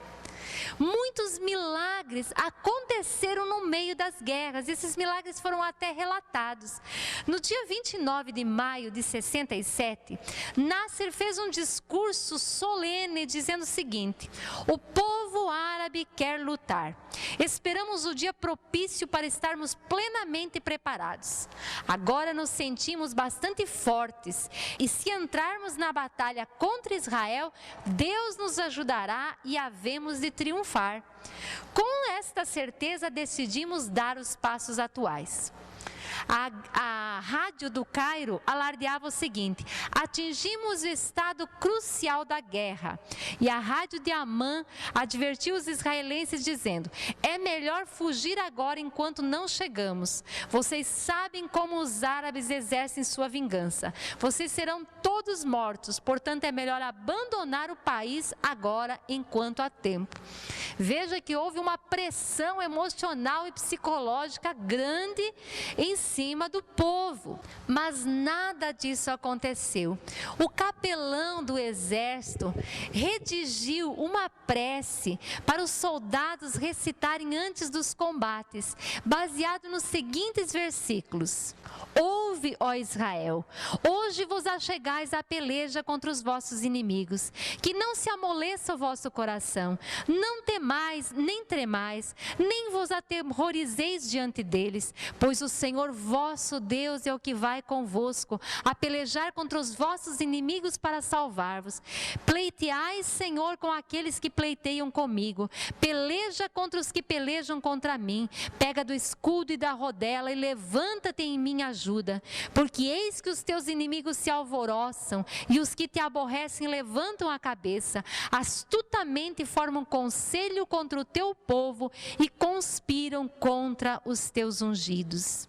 Muitos milagres aconteceram no meio das guerras, esses milagres foram até relatados. No dia 29 de maio de 67, Nasser fez um discurso solene dizendo o seguinte: o povo árabe quer lutar. Esperamos o dia propício para estarmos plenamente preparados. Agora nos sentimos bastante fortes e se entrarmos na batalha contra Israel, Deus nos ajudará e havemos de triunfar. Com esta certeza decidimos dar os passos atuais. A rádio do Cairo alardeava o seguinte: atingimos o estado crucial da guerra. E a rádio de Amman advertiu os israelenses dizendo: é melhor fugir agora enquanto não chegamos. Vocês sabem como os árabes exercem sua vingança. Vocês serão todos mortos, portanto é melhor abandonar o país agora enquanto há tempo. Veja que houve uma pressão emocional e psicológica grande em cima do povo, mas nada disso aconteceu. O capelão do exército redigiu uma prece para os soldados recitarem antes dos combates, baseado nos seguintes versículos: ouve, ó Israel, hoje vos achegais à peleja contra os vossos inimigos, que não se amoleça o vosso coração, não temais, nem tremais, nem vos aterrorizeis diante deles, pois o Senhor vosso Deus é o que vai convosco, a pelejar contra os vossos inimigos para salvar-vos. Pleiteai, Senhor, com aqueles que pleiteiam comigo, peleja contra os que pelejam contra mim, pega do escudo e da rodela e levanta-te em minha ajuda, porque eis que os teus inimigos se alvoroçam e os que te aborrecem levantam a cabeça, astutamente formam conselho contra o teu povo e conspiram contra os teus ungidos.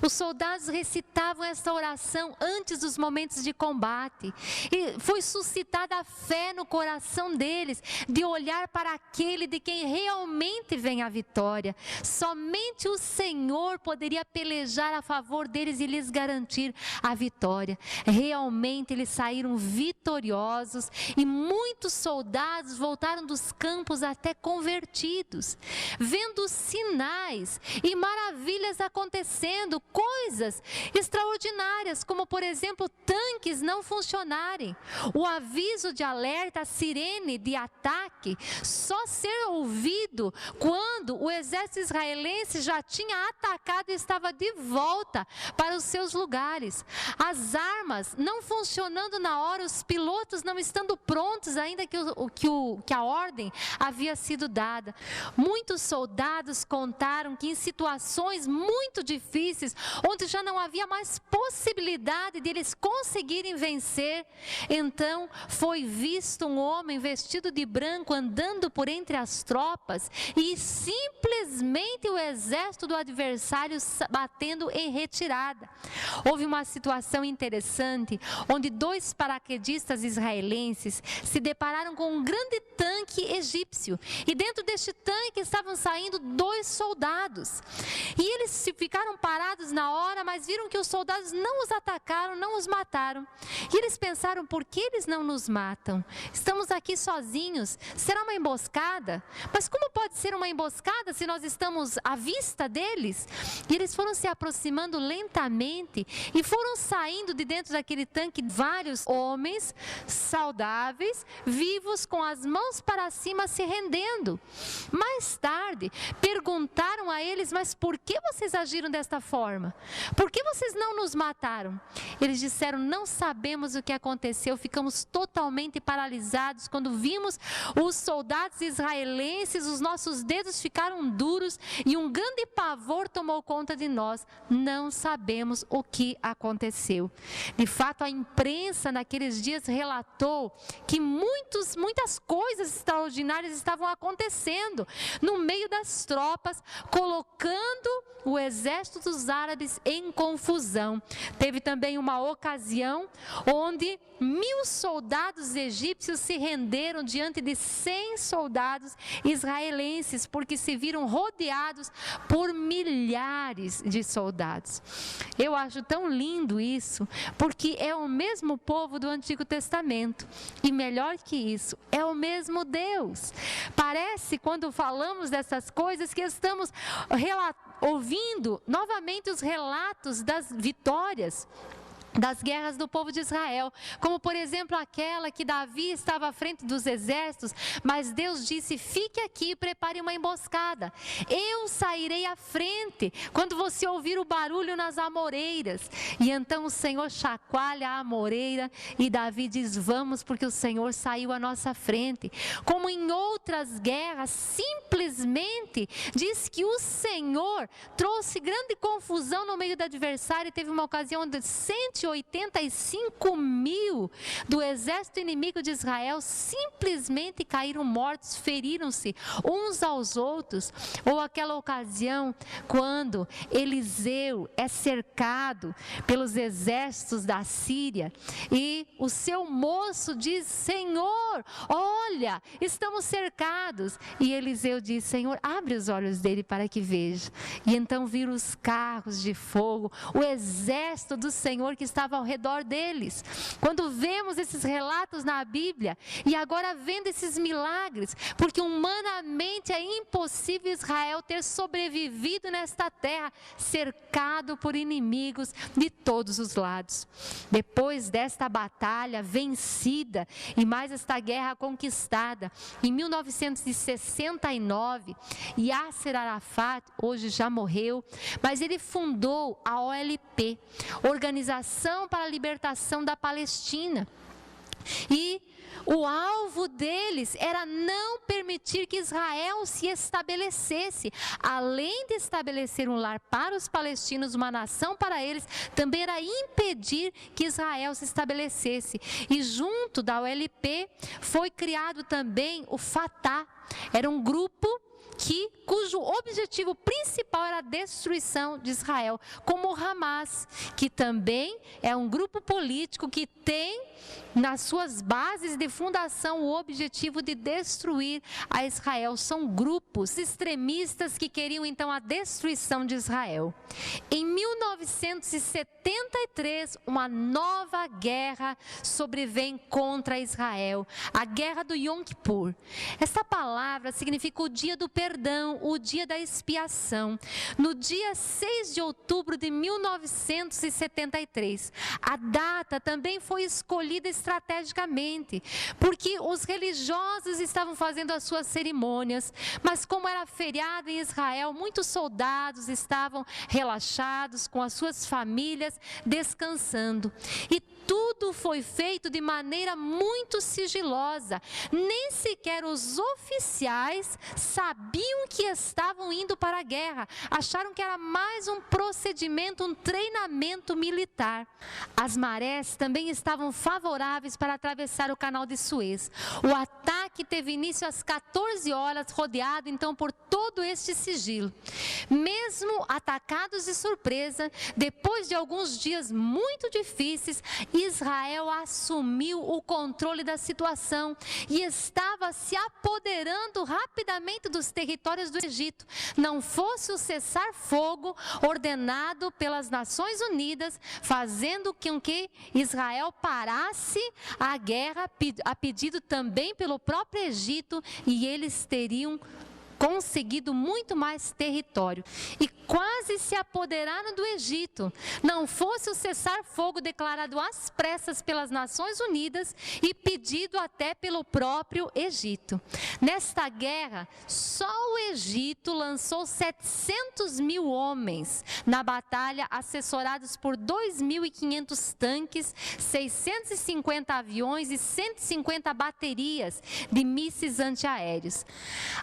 Os soldados recitavam esta oração antes dos momentos de combate e foi suscitada a fé no coração deles de olhar para aquele de quem realmente vem a vitória. Somente o Senhor poderia pelejar a favor deles e lhes garantir a vitória. Realmente eles saíram vitoriosos e muitos soldados voltaram dos campos até convertidos, vendo sinais e maravilhas acontecendo, coisas extraordinárias, como por exemplo tanques não funcionarem, o aviso de alerta, a sirene de ataque só ser ouvido quando o exército israelense já tinha atacado e estava de volta para os seus lugares, as armas não funcionando na hora, os pilotos não estando prontos ainda que a ordem havia sido dada. Muitos soldados contaram que em situações muito difíceis, onde já não havia mais possibilidade de eles conseguirem vencer, então foi visto um homem vestido de branco andando por entre as tropas e simplesmente o exército do adversário batendo em retirada. Houve uma situação interessante onde 2 paraquedistas israelenses se depararam com um grande tanque egípcio e dentro deste tanque estavam saindo 2 soldados e eles ficaram parados na hora, mas viram que os soldados não os atacaram, não os mataram e eles pensaram: por que eles não nos matam? Estamos aqui sozinhos, será uma emboscada? Mas como pode ser uma emboscada se nós estamos à vista deles? E eles foram se aproximando lentamente e foram saindo de dentro daquele tanque vários homens saudáveis, vivos, com as mãos para cima se rendendo. Mais tarde perguntaram a eles: mas por que vocês agiram desta forma? Por que vocês não nos mataram? Eles disseram: não sabemos o que aconteceu, ficamos totalmente paralisados quando vimos os soldados israelenses, os nossos nossos dedos ficaram duros e um grande pavor tomou conta de nós. Não sabemos o que aconteceu. De fato, a imprensa naqueles dias relatou que muitas coisas extraordinárias estavam acontecendo no meio das tropas, colocando o exército dos árabes em confusão. Teve também uma ocasião onde 1000 soldados egípcios se renderam diante de 100 soldados israelenses, porque se viram rodeados por milhares de soldados. Eu acho tão lindo isso, porque é o mesmo povo do Antigo Testamento. E melhor que isso, é o mesmo Deus. Parece, quando falamos dessas coisas, que estamos ouvindo novamente os relatos das vitórias das guerras do povo de Israel, como por exemplo aquela que Davi estava à frente dos exércitos, mas Deus disse: fique aqui e prepare uma emboscada, eu sairei à frente quando você ouvir o barulho nas amoreiras. E então o Senhor chacoalha a amoreira e Davi diz: vamos, porque o Senhor saiu à nossa frente. Como em outras guerras, simplesmente diz que o Senhor trouxe grande confusão no meio do adversário, e teve uma ocasião onde 185 mil do exército inimigo de Israel simplesmente caíram mortos, feriram-se uns aos outros. Ou aquela ocasião quando Eliseu é cercado pelos exércitos da Síria e o seu moço diz: Senhor, olha, estamos cercados. E Eliseu diz: Senhor, abre os olhos dele para que veja. E então viram os carros de fogo, o exército do Senhor que estava ao redor deles. Quando vemos esses relatos na Bíblia, e agora vendo esses milagres, porque humanamente é impossível Israel ter sobrevivido nesta terra, cercado por inimigos de todos os lados. Depois desta batalha vencida, e mais esta guerra conquistada, em 1969, Yasser Arafat, hoje já morreu, mas ele fundou a OLP, Organização para a Libertação da Palestina. E o alvo deles era não permitir que Israel se estabelecesse. Além de estabelecer um lar para os palestinos, uma nação para eles, também era impedir que Israel se estabelecesse. E junto da OLP foi criado também o Fatah. Era um grupo cujo objetivo principal era a destruição de Israel, como o Hamas, que também é um grupo político que tem nas suas bases de fundação o objetivo de destruir a Israel. São grupos extremistas que queriam então a destruição de Israel. Em 1973, uma nova guerra sobrevém contra Israel, a guerra do Yom Kippur. Essa palavra significa o dia do perdão, o dia da expiação. No dia 6 de outubro de 1973, a data também foi escolhida estrategicamente, porque os religiosos estavam fazendo as suas cerimônias, mas como era feriado em Israel, muitos soldados estavam relaxados com as suas famílias, descansando. E tudo foi feito de maneira muito sigilosa. Nem sequer os oficiais sabiam que estavam indo para a guerra. Acharam que era mais um procedimento, um treinamento militar. As marés também estavam favoráveis para atravessar o canal de Suez. O ataque teve início às 14 horas, rodeado então por todo este sigilo. Mesmo atacados de surpresa, depois de alguns dias muito difíceis, Israel assumiu o controle da situação e estava se apoderando rapidamente dos territórios do Egito. Não fosse o cessar-fogo ordenado pelas Nações Unidas, fazendo com que Israel parasse a guerra, a pedido também pelo próprio Egito, e eles teriam conseguido muito mais território e quase se apoderaram do Egito. Não fosse o cessar-fogo declarado às pressas pelas Nações Unidas e pedido até pelo próprio Egito. Nesta guerra, só o Egito lançou 700 mil homens na batalha, assessorados por 2.500 tanques, 650 aviões e 150 baterias de mísseis antiaéreos.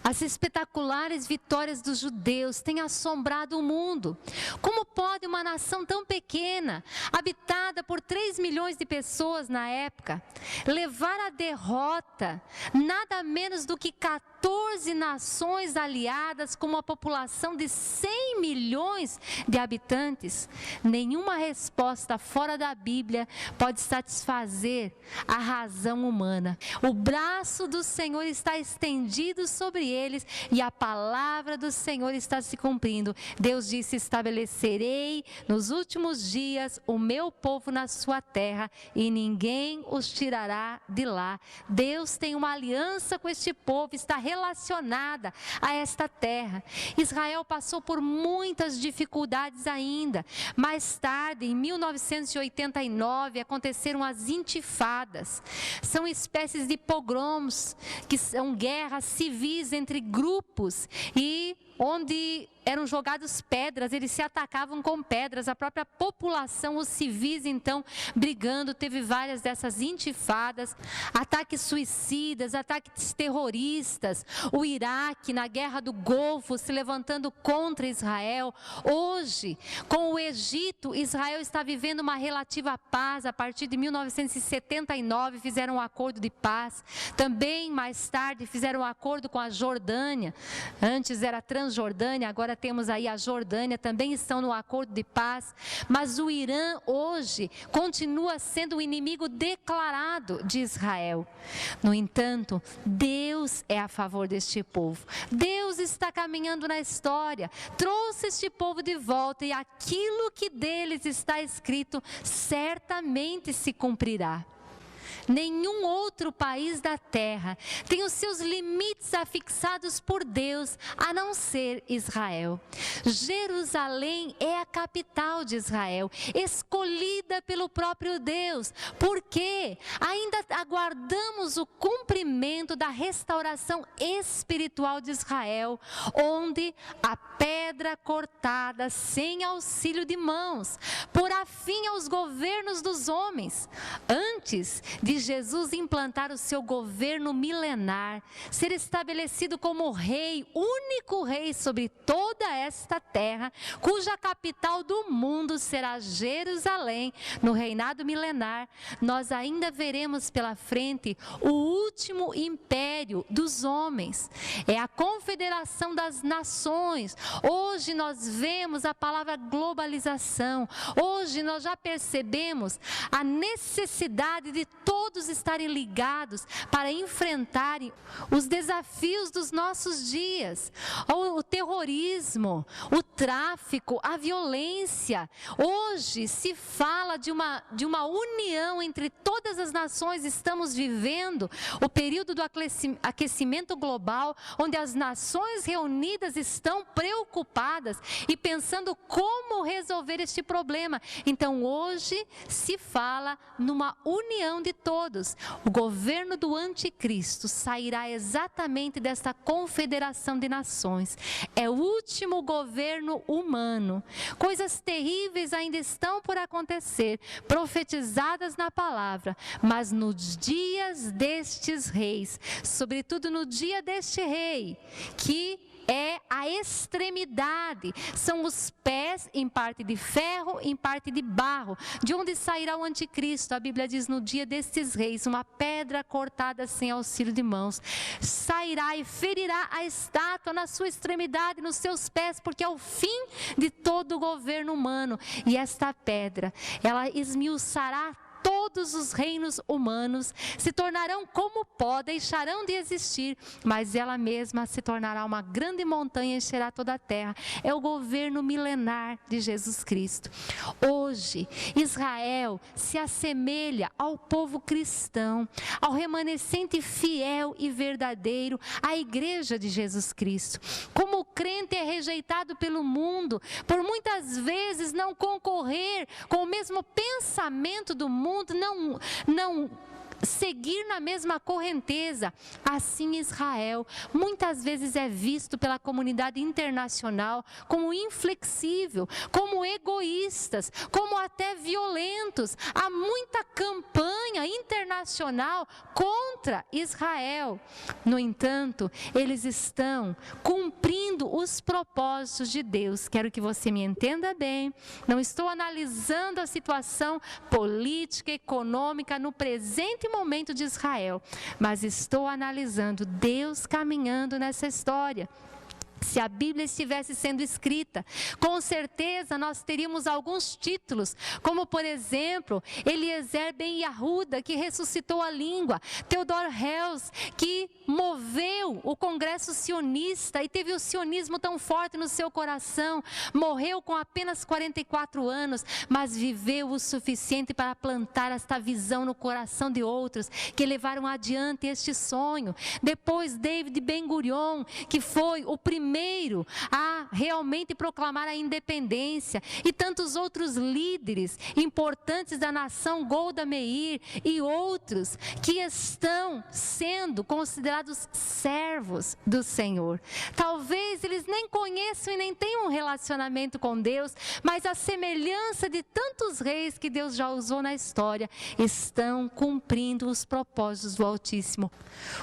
As espetaculares espetaculares vitórias dos judeus têm assombrado o mundo. Como pode uma nação tão pequena, habitada por 3 milhões de pessoas na época, levar à derrota nada menos do que 14 nações aliadas com uma população de 100 milhões de habitantes? Nenhuma resposta fora da Bíblia pode satisfazer a razão humana. O braço do Senhor está estendido sobre eles e a palavra do Senhor está se cumprindo. Deus disse: estabelecerei nos últimos dias o meu povo na sua terra e ninguém os tirará de lá. Deus tem uma aliança com este povo, está relacionada a esta terra. Israel passou por muitas dificuldades ainda. Mais tarde, em 1989, aconteceram as intifadas. São espécies de pogroms, que são guerras civis entre grupos e onde eram jogadas pedras, eles se atacavam com pedras, a própria população, os civis então brigando. Teve várias dessas intifadas, ataques suicidas, ataques terroristas, o Iraque na guerra do Golfo se levantando contra Israel. Hoje, com o Egito, Israel está vivendo uma relativa paz. A partir de 1979 fizeram um acordo de paz. Também mais tarde fizeram um acordo com a Jordânia, antes era Transjordânia, agora temos aí a Jordânia, também estão no acordo de paz. Mas o Irã hoje continua sendo o inimigo declarado de Israel. No entanto, Deus é a favor deste povo. Deus está caminhando na história, trouxe este povo de volta e aquilo que deles está escrito certamente se cumprirá. Nenhum outro país da terra tem os seus limites afixados por Deus, a não ser Israel. Jerusalém é a capital de Israel, escolhida pelo próprio Deus, porque ainda aguardamos o cumprimento da restauração espiritual de Israel, onde a pedra cortada sem auxílio de mãos porá fim aos governos dos homens. Antes de Jesus implantar o seu governo milenar, ser estabelecido como rei, único rei sobre toda esta terra, cuja capital do mundo será Jerusalém, no reinado milenar, nós ainda veremos pela frente o último império dos homens. É a confederação das nações. Hoje nós vemos a palavra globalização. Hoje nós já percebemos a necessidade de todos estarem ligados para enfrentarem os desafios dos nossos dias. O terrorismo, o tráfico, a violência. Hoje se fala de uma união entre todas as nações. Estamos vivendo o período do aquecimento global, onde as nações reunidas estão preocupadas e pensando como resolver este problema. Então hoje se fala numa união de todos. O governo do anticristo sairá exatamente desta confederação de nações. É o último governo humano. Coisas terríveis ainda estão por acontecer, profetizadas na palavra, mas nos dias destes reis, sobretudo no dia deste rei, que é a extremidade, são os pés em parte de ferro, em parte de barro, de onde sairá o anticristo. A Bíblia diz: no dia destes reis, uma pedra cortada sem auxílio de mãos, sairá e ferirá a estátua na sua extremidade, nos seus pés, porque é o fim de todo o governo humano. E esta pedra, ela esmiuçará todos os reinos humanos, se tornarão como pó, deixarão de existir, mas ela mesma se tornará uma grande montanha e encherá toda a terra. É o governo milenar de Jesus Cristo. Hoje, Israel se assemelha ao povo cristão, ao remanescente fiel e verdadeiro, à igreja de Jesus Cristo. Como o crente é rejeitado pelo mundo, por muitas vezes não concorrer com o mesmo pensamento do mundo, não seguir na mesma correnteza. Assim Israel muitas vezes é visto pela comunidade internacional como inflexível, como egoístas, como até violentos. Há muita campanha internacional contra Israel. No entanto, eles estão cumprindo os propósitos de Deus. Quero que você me entenda bem. Não estou analisando a situação política, econômica no presente momento de Israel, mas estou analisando Deus caminhando nessa história. Se a Bíblia estivesse sendo escrita, com certeza nós teríamos alguns títulos, como por exemplo, Eliezer Ben Yehuda, que ressuscitou a língua, Theodor Herzl, que moveu o Congresso Sionista e teve o sionismo tão forte no seu coração, morreu com apenas 44 anos, mas viveu o suficiente para plantar esta visão no coração de outros, que levaram adiante este sonho. Depois David Ben-Gurion, que foi o primeiro a realmente proclamar a independência, e tantos outros líderes importantes da nação, Golda Meir e outros, que estão sendo considerados servos do Senhor. Talvez eles nem conheçam e nem tenham um relacionamento com Deus, mas a semelhança de tantos reis que Deus já usou na história, estão cumprindo os propósitos do Altíssimo.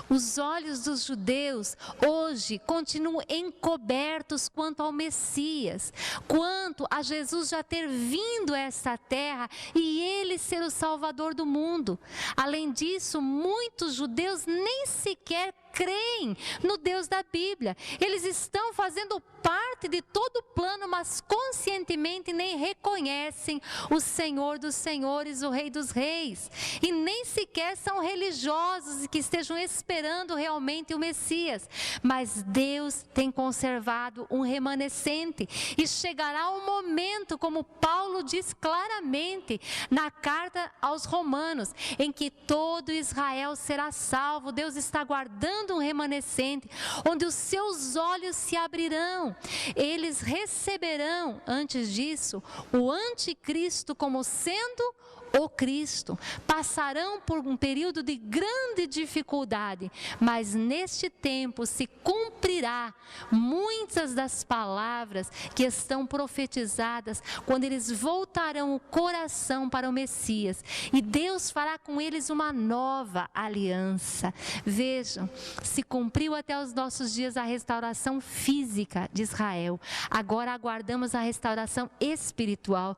Os olhos dos judeus hoje continuam encobertos quanto ao Messias, quanto a Jesus já ter vindo a esta terra e ele ser o Salvador do mundo. Além disso, muitos judeus nem sequer creem no Deus da Bíblia. Eles estão fazendo parte de todo o plano, mas conscientemente nem reconhecem o Senhor dos Senhores, o Rei dos Reis. E nem sequer são religiosos e que estejam esperando realmente o Messias. Mas Deus tem conservado um remanescente. E chegará um momento, como Paulo diz claramente na carta aos Romanos, em que todo Israel será salvo. Deus está guardando um remanescente, onde os seus olhos se abrirão. Eles receberão, antes disso, o anticristo como sendo o Cristo. Passarão por um período de grande dificuldade, mas neste tempo se cumprirá muitas das palavras que estão profetizadas quando eles voltarão o coração para o Messias, e Deus fará com eles uma nova aliança. Vejam, se cumpriu até os nossos dias a restauração física de Israel. Agora aguardamos a restauração espiritual.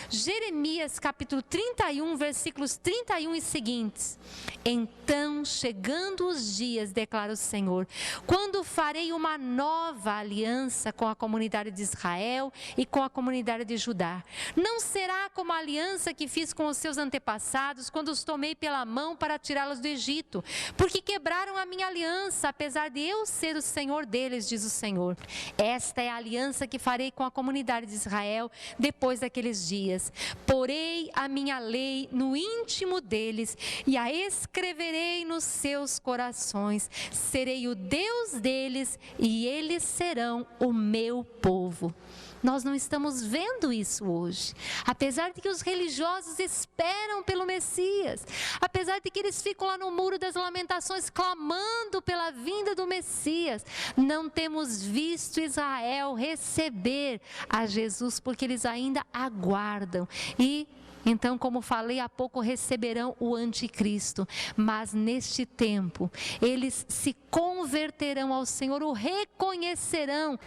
Jeremias capítulo 31, versículos 31 e seguintes. Então, chegando os dias, declara o Senhor, quando farei uma nova aliança com a comunidade de Israel e com a comunidade de Judá. Não será como a aliança que fiz com os seus antepassados, quando os tomei pela mão para tirá-los do Egito, porque quebraram a minha aliança, apesar de eu ser o Senhor deles, diz o Senhor. Esta é a aliança que farei com a comunidade de Israel depois daqueles dias. Porei a minha lei no íntimo deles e a escreverei nos seus corações. Serei o Deus deles e eles serão o meu povo. Nós não estamos vendo isso hoje. Apesar de que os religiosos esperam pelo Messias, apesar de que eles ficam lá no Muro das Lamentações clamando pela vinda do Messias, não temos visto Israel receber a Jesus, porque eles ainda aguardam. E então, como falei há pouco, receberão o anticristo, mas neste tempo eles se converterão ao Senhor, o reconhecerão.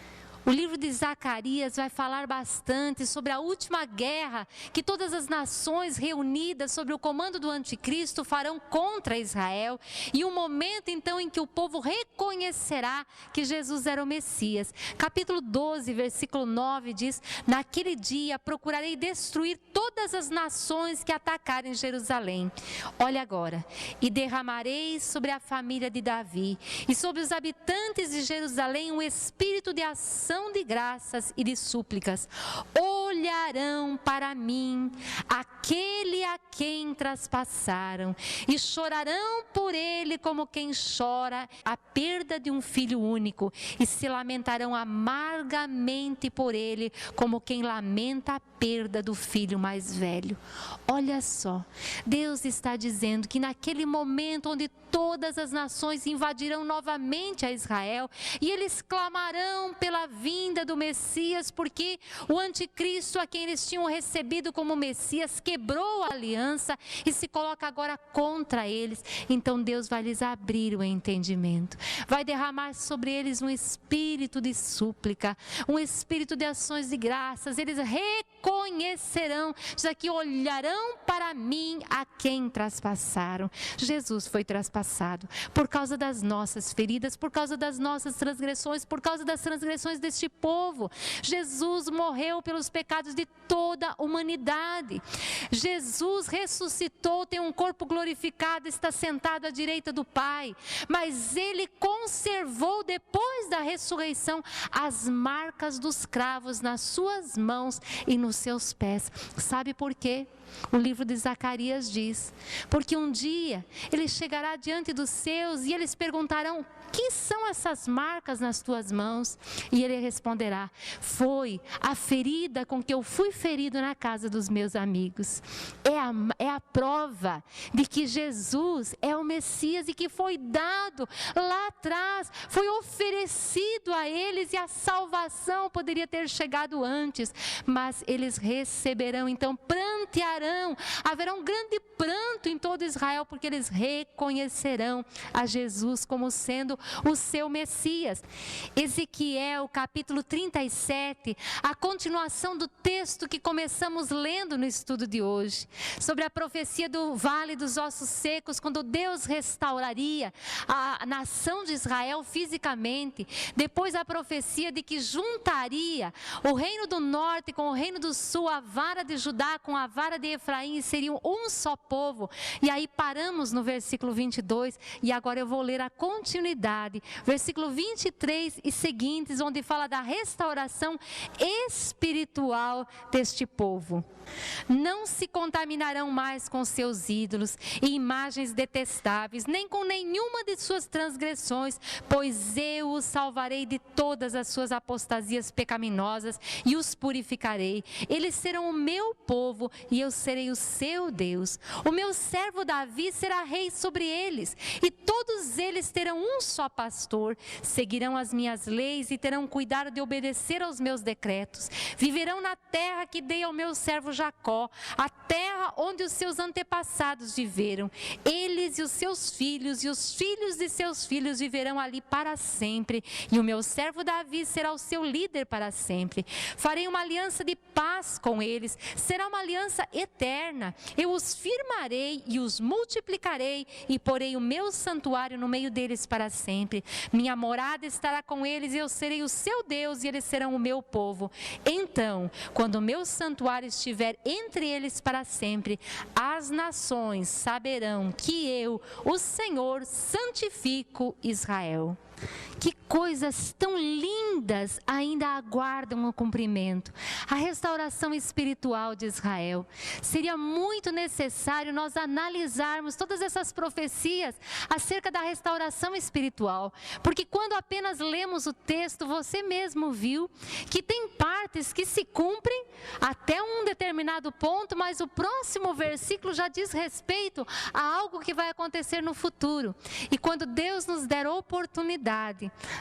O livro de Zacarias vai falar bastante sobre a última guerra que todas as nações reunidas sob o comando do anticristo farão contra Israel, e um momento então em que o povo reconhecerá que Jesus era o Messias. Capítulo 12, versículo 9 diz: naquele dia procurarei destruir todas as nações que atacarem Jerusalém. Olha agora, e derramarei sobre a família de Davi e sobre os habitantes de Jerusalém um espírito de ação ação de graças e de súplicas. Olharão para mim, aquele a quem traspassaram, e chorarão por ele como quem chora a perda de um filho único, e se lamentarão amargamente por ele como quem lamenta a perda do filho mais velho. Olha só, Deus está dizendo que naquele momento onde todas as nações invadirão novamente a Israel, e eles clamarão pela vinda do Messias, porque o anticristo a quem eles tinham recebido como Messias quebrou a aliança e se coloca agora contra eles. Então Deus vai lhes abrir o entendimento, vai derramar sobre eles um espírito de súplica, um espírito de ações de graças. Eles reconhecerão, diz aqui, olharão para mim a quem traspassaram. Jesus foi traspassado por causa das nossas feridas, por causa das nossas transgressões, por causa das transgressões deste povo. Jesus morreu pelos pecados de toda a humanidade. Jesus ressuscitou, tem um corpo glorificado, está sentado à direita do Pai, mas ele conservou depois da ressurreição as marcas dos cravos nas suas mãos e nos seus pés. Sabe por quê? O livro de Zacarias diz: porque um dia ele chegará diante dos seus e eles perguntarão: que são essas marcas nas tuas mãos? E ele responderá: foi a ferida com que eu fui ferido na casa dos meus amigos. É a prova de que Jesus é o Messias e que foi dado lá atrás, foi oferecido a eles, e a salvação poderia ter chegado antes, mas eles receberão, então prantearão, haverá um grande pranto em todo Israel, porque eles reconhecerão a Jesus como sendo o seu Messias. Ezequiel capítulo 37, a continuação do texto que começamos lendo no estudo de hoje, sobre a profecia do vale dos ossos secos, quando Deus restauraria a nação de Israel fisicamente. Depois a profecia de que juntaria o reino do norte com o reino do sul, a vara de Judá com a vara de Efraim, e seriam um só povo. E aí paramos no versículo 22, e agora eu vou ler a continuidade, versículo 23 e seguintes, onde fala da restauração espiritual deste povo. Não se contaminarão mais com seus ídolos e imagens detestáveis, nem com nenhuma de suas transgressões, pois eu os salvarei de todas as suas apostasias pecaminosas e os purificarei. Eles serão o meu povo e eu serei o seu Deus. O meu servo Davi será rei sobre eles, e todos eles terão um só pastor. Seguirão as minhas leis e terão cuidado de obedecer aos meus decretos. Viverão na terra que dei ao meu servo Jacó, a terra onde os seus antepassados viveram. Eles e os seus filhos e os filhos de seus filhos viverão ali para sempre, e o meu servo Davi será o seu líder para sempre. Farei uma aliança de paz com eles, será uma aliança eterna. Eu os firmarei e os multiplicarei, e porei o meu santuário no meio deles para sempre. Minha morada estará com eles, e eu serei o seu Deus, e eles serão o meu povo. Então, quando o meu santuário estiver entre eles para sempre, as nações saberão que eu, o Senhor, santifico Israel. Que coisas tão lindas ainda aguardam o cumprimento. A restauração espiritual de Israel. Seria muito necessário nós analisarmos todas essas profecias acerca da restauração espiritual, porque quando apenas lemos o texto, você mesmo viu que tem partes que se cumprem até um determinado ponto, mas o próximo versículo já diz respeito a algo que vai acontecer no futuro. E quando Deus nos der oportunidade,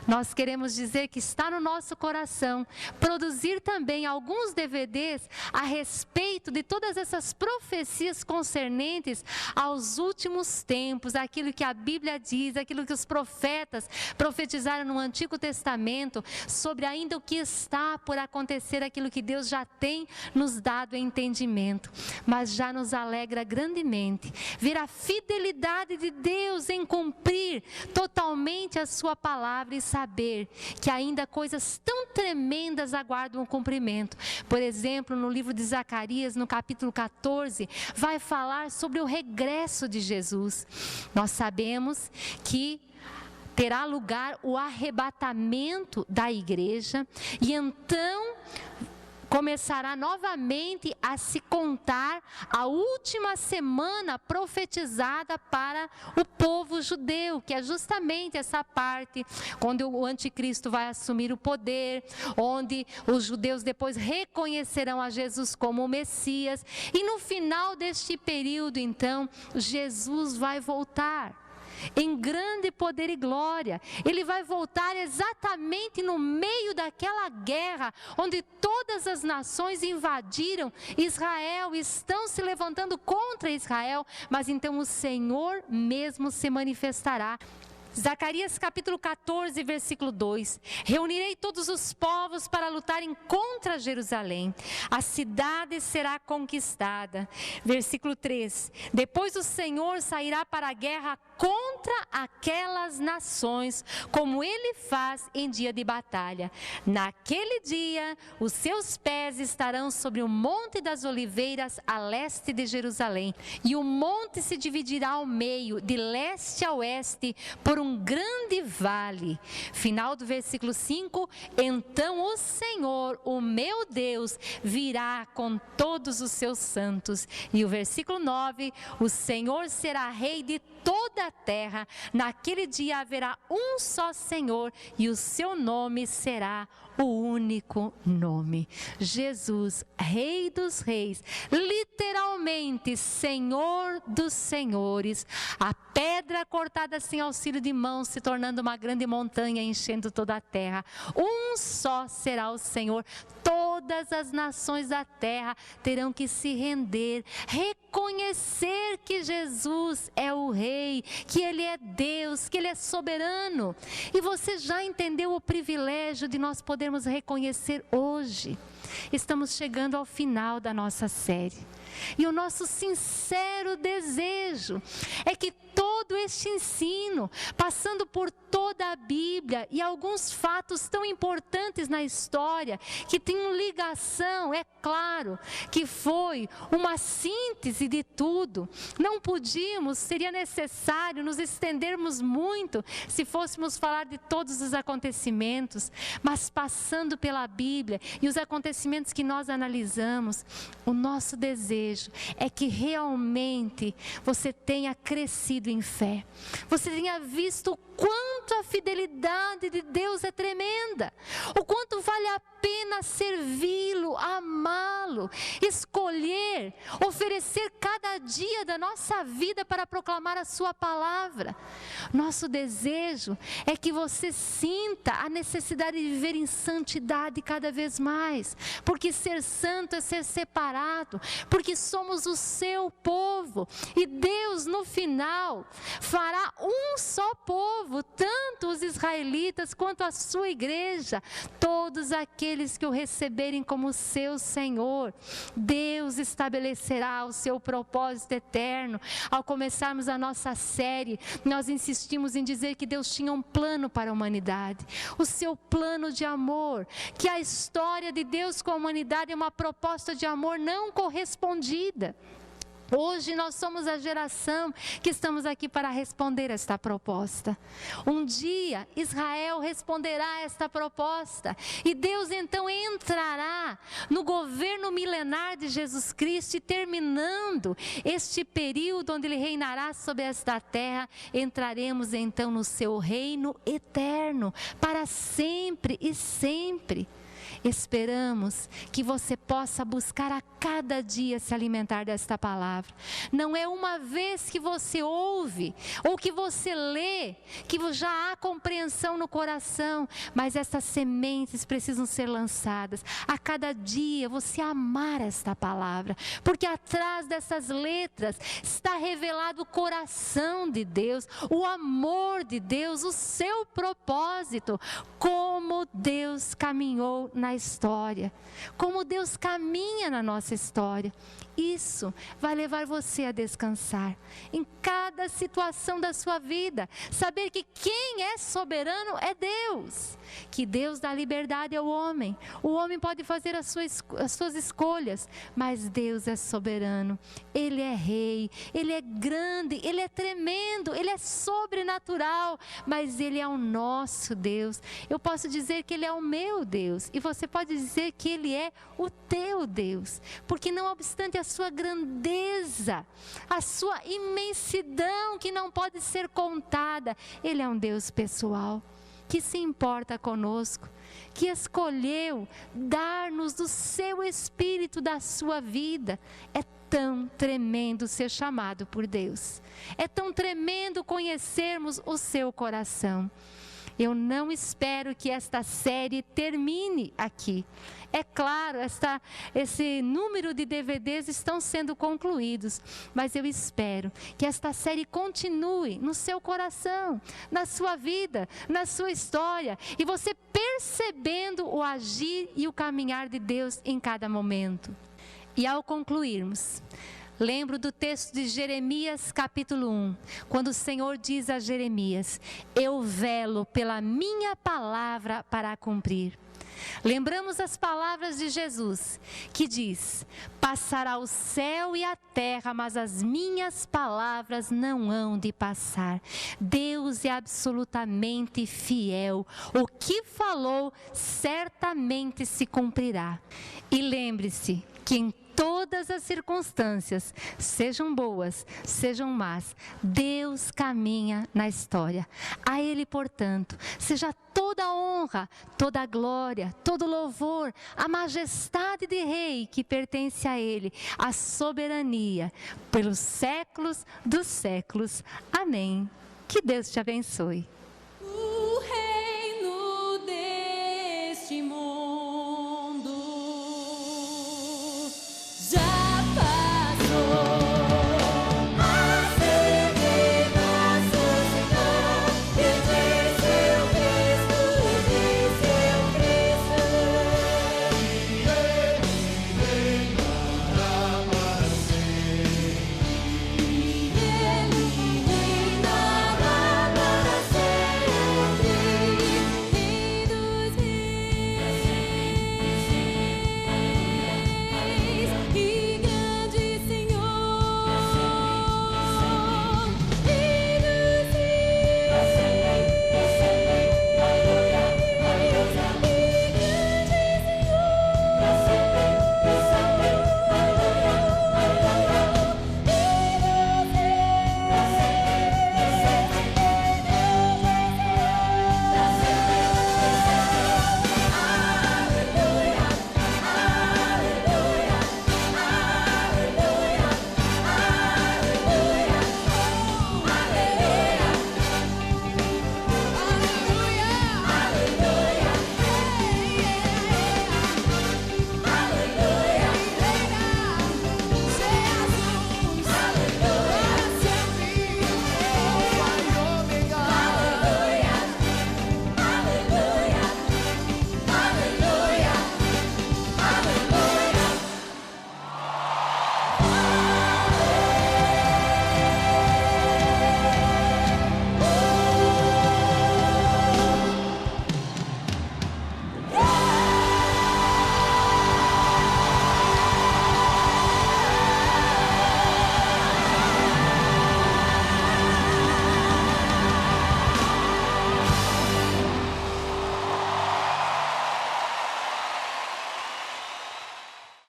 nós queremos dizer que está no nosso coração produzir também alguns DVDs a respeito de todas essas profecias concernentes aos últimos tempos, aquilo que a Bíblia diz, aquilo que os profetas profetizaram no Antigo Testamento, sobre ainda o que está por acontecer, aquilo que Deus já tem nos dado entendimento. Mas já nos alegra grandemente ver a fidelidade de Deus em cumprir totalmente a sua palavra, e saber que ainda coisas tão tremendas aguardam o cumprimento. Por exemplo, no livro de Zacarias, no capítulo 14, vai falar sobre o regresso de Jesus. Nós sabemos que terá lugar o arrebatamento da igreja, e então começará novamente a se contar a última semana profetizada para o povo judeu, que é justamente essa parte onde o anticristo vai assumir o poder, onde os judeus depois reconhecerão a Jesus como o Messias, e no final deste período, então, Jesus vai voltar em grande poder e glória. Ele vai voltar exatamente no meio daquela guerra onde todas as nações invadiram Israel, estão se levantando contra Israel, mas então o Senhor mesmo se manifestará. Zacarias capítulo 14, versículo 2. Reunirei todos os povos para lutarem contra Jerusalém. A cidade será conquistada. Versículo 3. Depois o Senhor sairá para a guerra contra aquelas nações, como ele faz em dia de batalha. Naquele dia, os seus pés estarão sobre o Monte das Oliveiras, a leste de Jerusalém. E o monte se dividirá ao meio, de leste a oeste, por um grande vale. Final do versículo 5. Então o Senhor, o meu Deus, virá com todos os seus santos. E o versículo 9. O Senhor será rei de toda a terra. Naquele dia haverá um só Senhor, e o seu nome será o único nome. Jesus, Rei dos Reis, literalmente Senhor dos Senhores, a pedra cortada sem auxílio de mãos, se tornando uma grande montanha, enchendo toda a terra. Um só será o Senhor. Todas as nações da terra terão que se render, reconhecer que Jesus é o Rei, que Ele é Deus, que Ele é soberano. E você já entendeu o privilégio de nós podermos reconhecer hoje? Estamos chegando ao final da nossa série. E o nosso sincero desejo é que todo este ensino, passando por toda a Bíblia e alguns fatos tão importantes na história, que têm ligação, é claro, que foi uma síntese de tudo. Não podíamos, seria necessário nos estendermos muito se fôssemos falar de todos os acontecimentos, mas passando pela Bíblia e os acontecimentos que nós analisamos, o nosso desejo é que realmente você tenha crescido em fé, você tenha visto o quanto a fidelidade de Deus é tremenda, o quanto vale a pena servi-lo, amá-lo, escolher, oferecer cada dia da nossa vida para proclamar a sua palavra. Nosso desejo é que você sinta a necessidade de viver em santidade cada vez mais, porque ser santo é ser separado, porque somos o seu povo, e Deus no final fará um só povo, tanto os israelitas quanto a sua igreja, todos aqueles que o receberem como seu Senhor. Deus estabelecerá o seu propósito eterno. Ao começarmos a nossa série, nós insistimos em dizer que Deus tinha um plano para a humanidade, o seu plano de amor, que a história de Deus com a humanidade é uma proposta de amor não correspondida. Hoje nós somos a geração que estamos aqui para responder esta proposta. Um dia Israel responderá a esta proposta, e Deus então entrará no governo milenar de Jesus Cristo, e terminando este período onde Ele reinará sobre esta terra, entraremos então no seu reino eterno, para sempre e sempre. Esperamos que você possa buscar a cada dia se alimentar desta palavra. Não é uma vez que você ouve ou que você lê que já há compreensão no coração, mas essas sementes precisam ser lançadas. A cada dia você amar esta palavra, porque atrás dessas letras está revelado o coração de Deus, o amor de Deus, o seu propósito, como Deus caminhou na a história, como Deus caminha na nossa história. Isso vai levar você a descansar em cada situação da sua vida. Saber que quem é soberano é Deus. Que Deus dá liberdade ao homem. O homem pode fazer as suas escolhas, mas Deus é soberano. Ele é rei, Ele é grande, Ele é tremendo, Ele é sobrenatural, mas Ele é o nosso Deus. Eu posso dizer que Ele é o meu Deus, e você pode dizer que Ele é o teu Deus, porque não obstante a sua grandeza, a sua imensidão que não pode ser contada, Ele é um Deus pessoal, que se importa conosco, que escolheu dar-nos do seu Espírito, da sua vida. É tão tremendo ser chamado por Deus. É tão tremendo conhecermos o seu coração. Eu não espero que esta série termine aqui. É claro, esse número de DVDs estão sendo concluídos, mas eu espero que esta série continue no seu coração, na sua vida, na sua história, e você percebendo o agir e o caminhar de Deus em cada momento. E ao concluirmos, lembro do texto de Jeremias capítulo 1, quando o Senhor diz a Jeremias: eu velo pela minha palavra para a cumprir. Lembramos as palavras de Jesus, que diz: passará o céu e a terra, mas as minhas palavras não hão de passar. Deus é absolutamente fiel. O que falou certamente se cumprirá. E lembre-se que em todas as circunstâncias, sejam boas, sejam más, Deus caminha na história. A Ele, portanto, seja toda a honra, toda a glória, todo o louvor, a majestade de Rei que pertence a Ele, a soberania, pelos séculos dos séculos. Amém. Que Deus te abençoe.